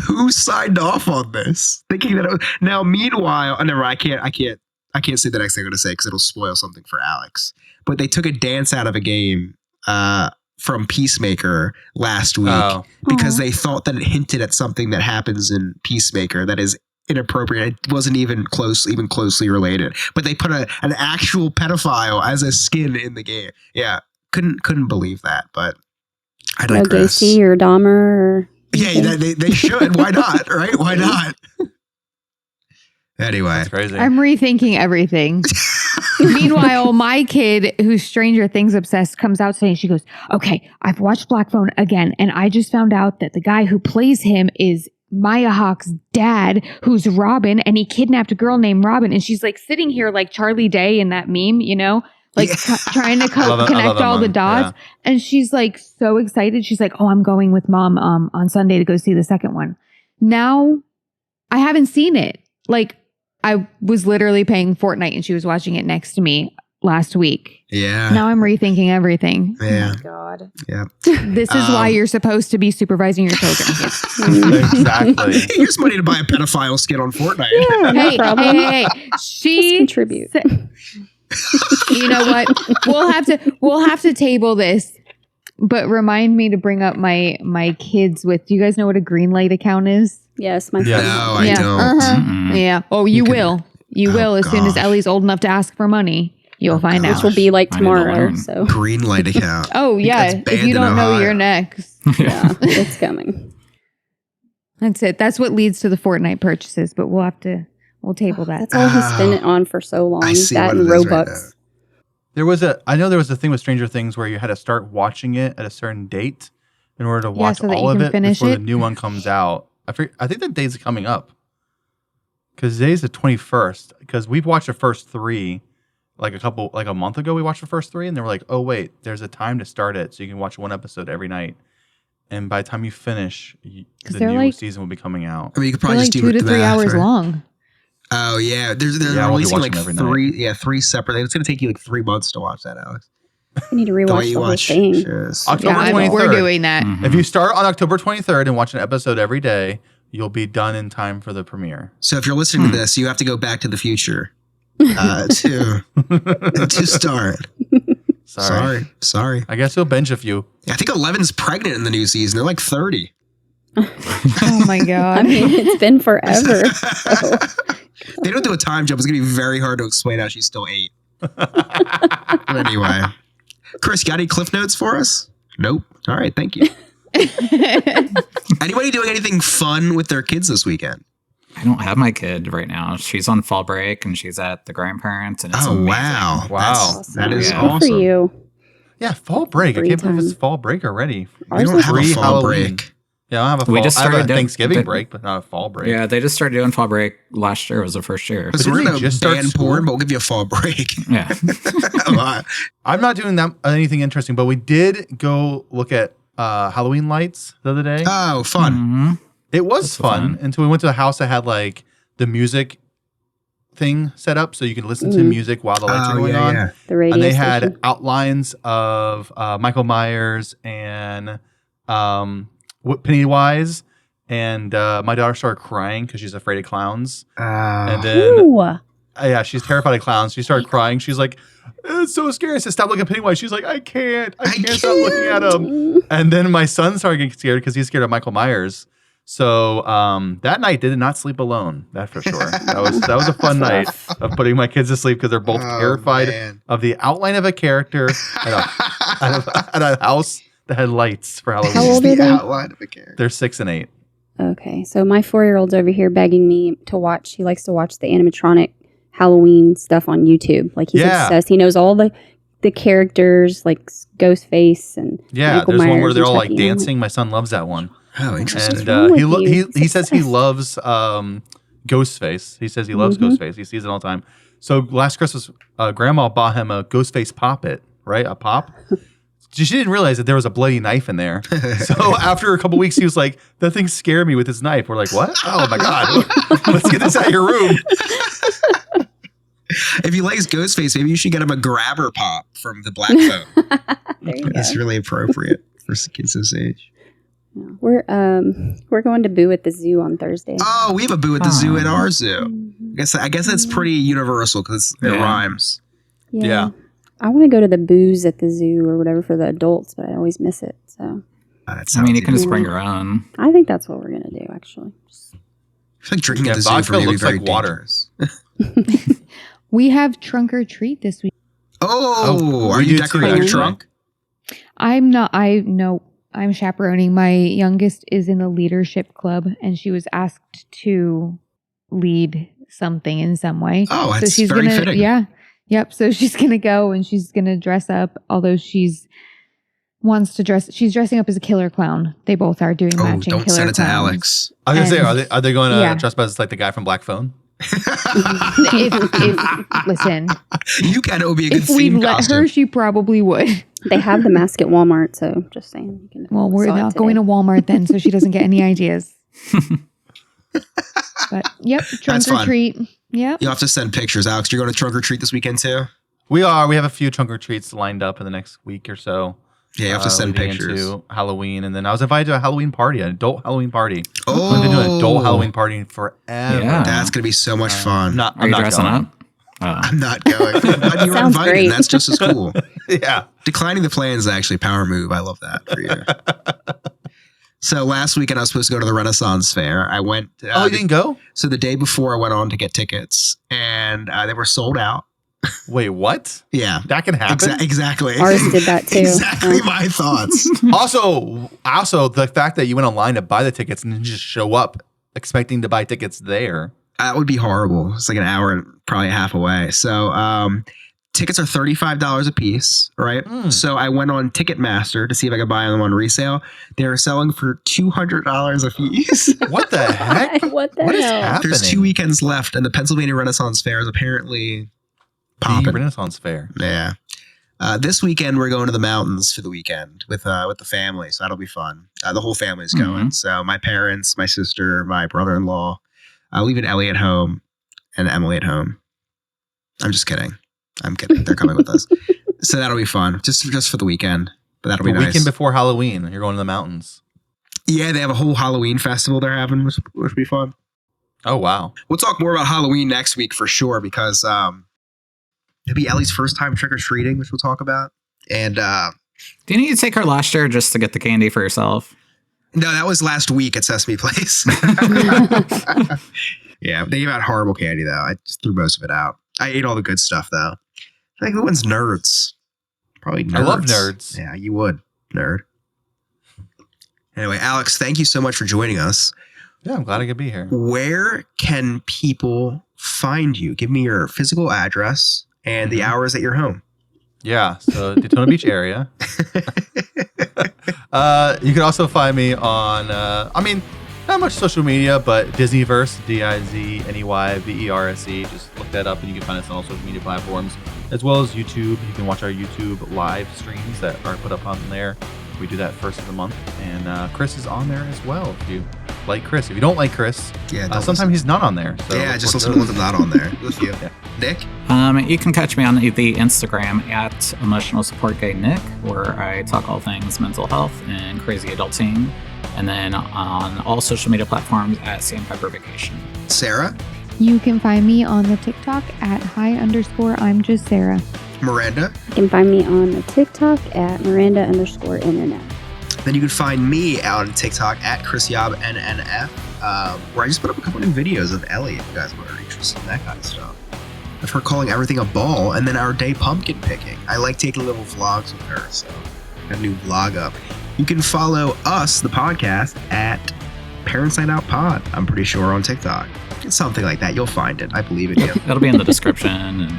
who signed off on this. Thinking that now, meanwhile, never. I can't say the next thing I'm going to say because it'll spoil something for Alex. But they took a dance out of a game from Peacemaker last week because they thought that it hinted at something that happens in Peacemaker that is inappropriate. It wasn't even closely related. But they put an actual pedophile as a skin in the game. Yeah, couldn't believe that, but. I No digress. Gacy or Dahmer or Yeah, they should. Why not? Right? Why not? Anyway, That's crazy. I'm rethinking everything. Meanwhile, my kid, who's Stranger Things obsessed, comes out today and she goes, okay, I've watched Black Phone again, and I just found out that the guy who plays him is Maya Hawke's dad, who's Robin, and he kidnapped a girl named Robin. And she's like sitting here like Charlie Day in that meme, you know? Like trying to I love connect that all the one. dots. And she's like so excited. She's like, oh, I'm going with mom on Sunday to go see the second one. Now, I haven't seen it. Like, I was literally playing Fortnite and she was watching it next to me last week. yeah, Now I'm rethinking everything. yeah, God. yeah. This is why you're supposed to be supervising your children. Exactly. Here's money to buy a pedophile skin on Fortnite. Yeah, no problem. hey. Just She contribute. You know what? We'll have to table this. But remind me to bring up my kids with. Do you guys know what a green light account is? Yes, my Yeah. friend. No, I Yeah. don't. Mm-mm. Yeah. Oh, you can- will. You Oh, will as soon as gosh. Ellie's old enough to ask for money. You'll find gosh. Which will out. be like I need to tomorrow. learn. So Green light account. Oh yeah. That's If banned you don't in know, Ohio. you're next. yeah, it's coming. That's it. That's what leads to the Fortnite purchases. But we'll table that. That's all he's spent it on for so long. I see That what and it is right Robux. I know there was a thing with Stranger Things where you had to start watching it at a certain date in order to watch so that all you of can it finish before it. the new one comes out. I think that day's coming up because today's the 21st. Because we've watched the first 3 like a month ago. We watched the first 3 and they were like, oh wait, there's a time to start it, so you can watch one episode every night. And by the time you finish, the they're new like- season will be coming out. I mean, you could They're probably like just do 2 to the 3 math, hours right? long. Oh yeah, they're Yeah, I won't be releasing like watching every night. three separate. It's gonna take you like 3 months to watch that, Alex. I need to The way rewatch you the whole watch. thing. Yes. October Yeah, 23rd. we're doing that. Mhm. If you start on October 23rd and watch an episode every day, you'll be done in time for the premiere. So if you're listening to this, you have to go back to the future to start. Sorry. Sorry. I guess you'll bench a few. I think 11's pregnant in the new season. They're like 30. Oh my god. I mean, it's been forever. So. They don't do a time jump. It's going to be very hard to explain how she's still 8. But anyway. Chris, got any cliff notes for us? Nope. All right. Thank you. Anybody doing anything fun with their kids this weekend? I don't have my kid right now. She's on fall break and she's at the grandparents. And it's Oh, amazing. wow. Wow. That is Yeah. Good awesome. for you. Yeah, fall break. I Free can't believe it's time. fall break already. We don't have a Free fall Halloween. break. Yeah, I don't have a We fall. just I have a started doing- Thanksgiving the- break, but not a fall break. Yeah, they just started doing fall break last year. Was the first year. Listen, we're didn't going they to just start ban school? porn, but we'll give you a fall break. Yeah. I'm not doing that anything interesting, but we did go look at Halloween lights the other day. Oh, fun. Mhm. It was That's fun fun. until we went to a house that had like the music thing set up so you can listen to Mhm. music while the lights are Oh, going yeah, on. yeah. The radio And they station. had outlines of Michael Myers and Pennywise. And my daughter started crying because she's afraid of clowns. And then, Ooh. yeah, she's terrified of clowns. She started crying. She's like, it's so scary. I said, stop looking at Pennywise. She's like, I can't stop looking at him. And then my son started getting scared because he's scared of Michael Myers. So that night did not sleep alone. That for sure. That was a fun night of putting my kids to sleep because they're both Oh, terrified man. of the outline of a character at a house that had lights for Halloween. How old The are they? outline of a character. They're 6 and 8. Okay, so my 4-year-old's over here begging me to watch. He likes to watch the animatronic Halloween stuff on YouTube. Like he's Yeah. obsessed. He knows all the characters, like Ghostface and Yeah, Michael there's one Myers where they're and all like Chucky. I'm dancing. My son loves that one. Oh, interesting. And wrong with he you? he He's says he obsessed. loves Ghostface. He says he loves Mhm. Ghostface. He sees it all the time. So last Christmas, Grandma bought him a Ghostface poppet, right? A pop. She didn't realize that there was a bloody knife in there. So after a couple weeks, he was like, "That thing scared me with his knife." We're like, "What? Oh my god! Let's get this out of your room." If he likes Ghostface, maybe you should get him a grabber pop from the Black Phone. There you go. It's really appropriate for kids this age. We're going to Boo at the zoo on Thursday. Oh, we have a boo at the zoo at our zoo. Mhm. I guess that's pretty universal because it Yeah. rhymes. Yeah. I want to go to the Boos at the zoo or whatever for the adults, but I always miss it. So That I mean, you sounds can just good. bring your own. I think that's what we're gonna do. Actually, I feel like drinking Yeah, at the zoo vodka for me would be looks very like water. dangerous. We have trunk or treat this week. Oh, are we you do decorating too, your actually. trunk? I'm not. I'm chaperoning. My youngest is in the leadership club, and she was asked to lead something in some way. Oh, So that's she's very gonna, fitting. yeah, yep. So she's gonna go and she's gonna dress up. Although she's dressing up as a killer clown. They both are doing Oh, matching don't killer send it to clowns. Alex. I was gonna say, And- are they going to Yeah. dress as like the guy from Black Phone? Listen, You can. It would be a good if we theme let costume. her, she probably would. they have the mask at Walmart. So just saying. You can Well, we're saw it not today. going to Walmart then, so she doesn't get any ideas. But yep, trunk That's or fun. treat. Yep. You'll have to send pictures. Alex, you're going to trunk or treat this weekend too? We are. We have a few trunk or treats lined up in the next week or so. Yeah, you have to send leading pictures. into Halloween, and then I was invited to a Halloween party, an adult Halloween party. Oh, I've been doing an adult Halloween party forever. Yeah. That's going to be so much fun. I'm not, Are I'm you not dressing going. up? Oh. I'm not going. But you were Sounds invited, great. and that's just as cool. Yeah. Declining the plans is actually a power move. I love that for you. So last weekend I was supposed to go to the Renaissance Fair. I went. Oh, you didn't go? So the day before I went on to get tickets, and they were sold out. Wait, what? Yeah, That can happen. exactly. Ours did that too. Exactly my thoughts. Also, the fact that you went online to buy the tickets and then just show up expecting to buy tickets there. That would be horrible. It's like an hour and probably a half away. So tickets are $35 a piece, right? So I went on Ticketmaster to see if I could buy them on resale. They were selling for $200 a piece. What the heck? What the What is hell? happening? There's 2 weekends left, and the Pennsylvania Renaissance Fair is apparently The popping. Renaissance Fair. Yeah. This weekend we're going to the mountains for the weekend with the family, so that'll be fun. The whole family's going. So my parents, my sister, my brother-in-law, leaving Ellie at home and Emily at home. I'm just kidding. I'm kidding. They're coming with us, so that'll be fun. Just for the weekend, but that'll The be nice. weekend before Halloween, you're going to the mountains. Yeah, they have a whole Halloween festival they're having, which will be fun. Oh, wow. We'll talk more about Halloween next week for sure because it'll be Ellie's first time trick or treating, which we'll talk about. And Didn't you take her last year just to get the candy for yourself? No, that was last week at Sesame Place. Yeah, they gave out horrible candy though. I just threw most of it out. I ate all the good stuff though. Like who wins nerds? Probably nerds. I love nerds. Yeah, you would, nerd. Anyway, Alex, thank you so much for joining us. Yeah, I'm glad I could be here. Where can people find you? Give me your physical address and the hours that you're home. Yeah, so Daytona Beach area. You can also find me on, not much social media, but Disneyverse, DIZNEYVERSE. Just look that up and you can find us on all social media platforms, as well as YouTube. You can watch our YouTube live streams that are put up on there. We do that first of the month. And Chris is on there as well if you like Chris. If you don't like Chris, sometimes he's not on there. So yeah, just listen to ones not on there. With you. Yeah. Nick? You can catch me on the Instagram at Emotional Support Guy Nick, where I talk all things mental health and crazy adulting. And then on all social media platforms at Sandpiper Vacation. Sarah? You can find me on the TikTok at @hi_I'm just Sarah. Miranda? You can find me on the TikTok at Miranda_internet. Then you can find me on TikTok at ChrisYobNNF, where I just put up a couple new videos of Ellie if you guys are interested in that kind of stuff. Of her calling everything a ball, and then our day pumpkin picking. I like taking little vlogs with her, so I got a new vlog up. You can follow us, the podcast, at Parents Night Out Pod, I'm pretty sure, on TikTok. It's something like that. You'll find it. I believe in you. It'll be in the description. And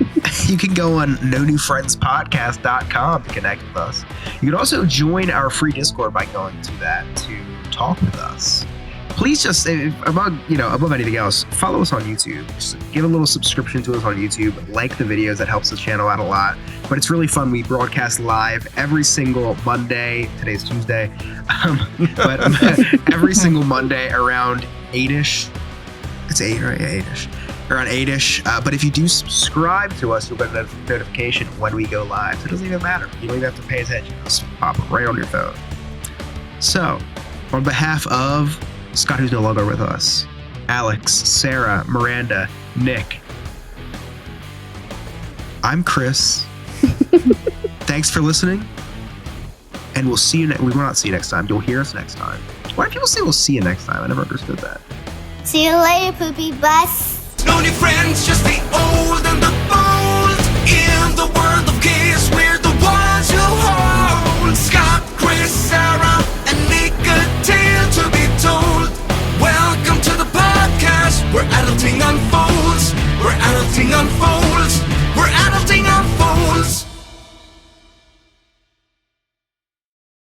you can go on nonewfriendspodcast.com to connect with us. You can also join our free Discord by going to that to talk with us. Please just, above anything else, follow us on YouTube. Just give a little subscription to us on YouTube. Like the videos. That helps the channel out a lot. But it's really fun. We broadcast live every single Monday. Today's Tuesday. But every single Monday around 8-ish. It's 8, right? Yeah, 8-ish. Around 8-ish. But if you do subscribe to us, you'll get a notification when we go live. So it doesn't even matter. You don't even have to pay attention. Just pop it right on your phone. So, on behalf of Scott, who's no longer with us, Alex, Sarah, Miranda, Nick, I'm Chris. Thanks for listening. And we'll see you we will not see you next time. You'll hear us next time. Why do people say we'll see you next time? I never understood that. See you later, poopy bus. No new friends, just the old and the bold in the world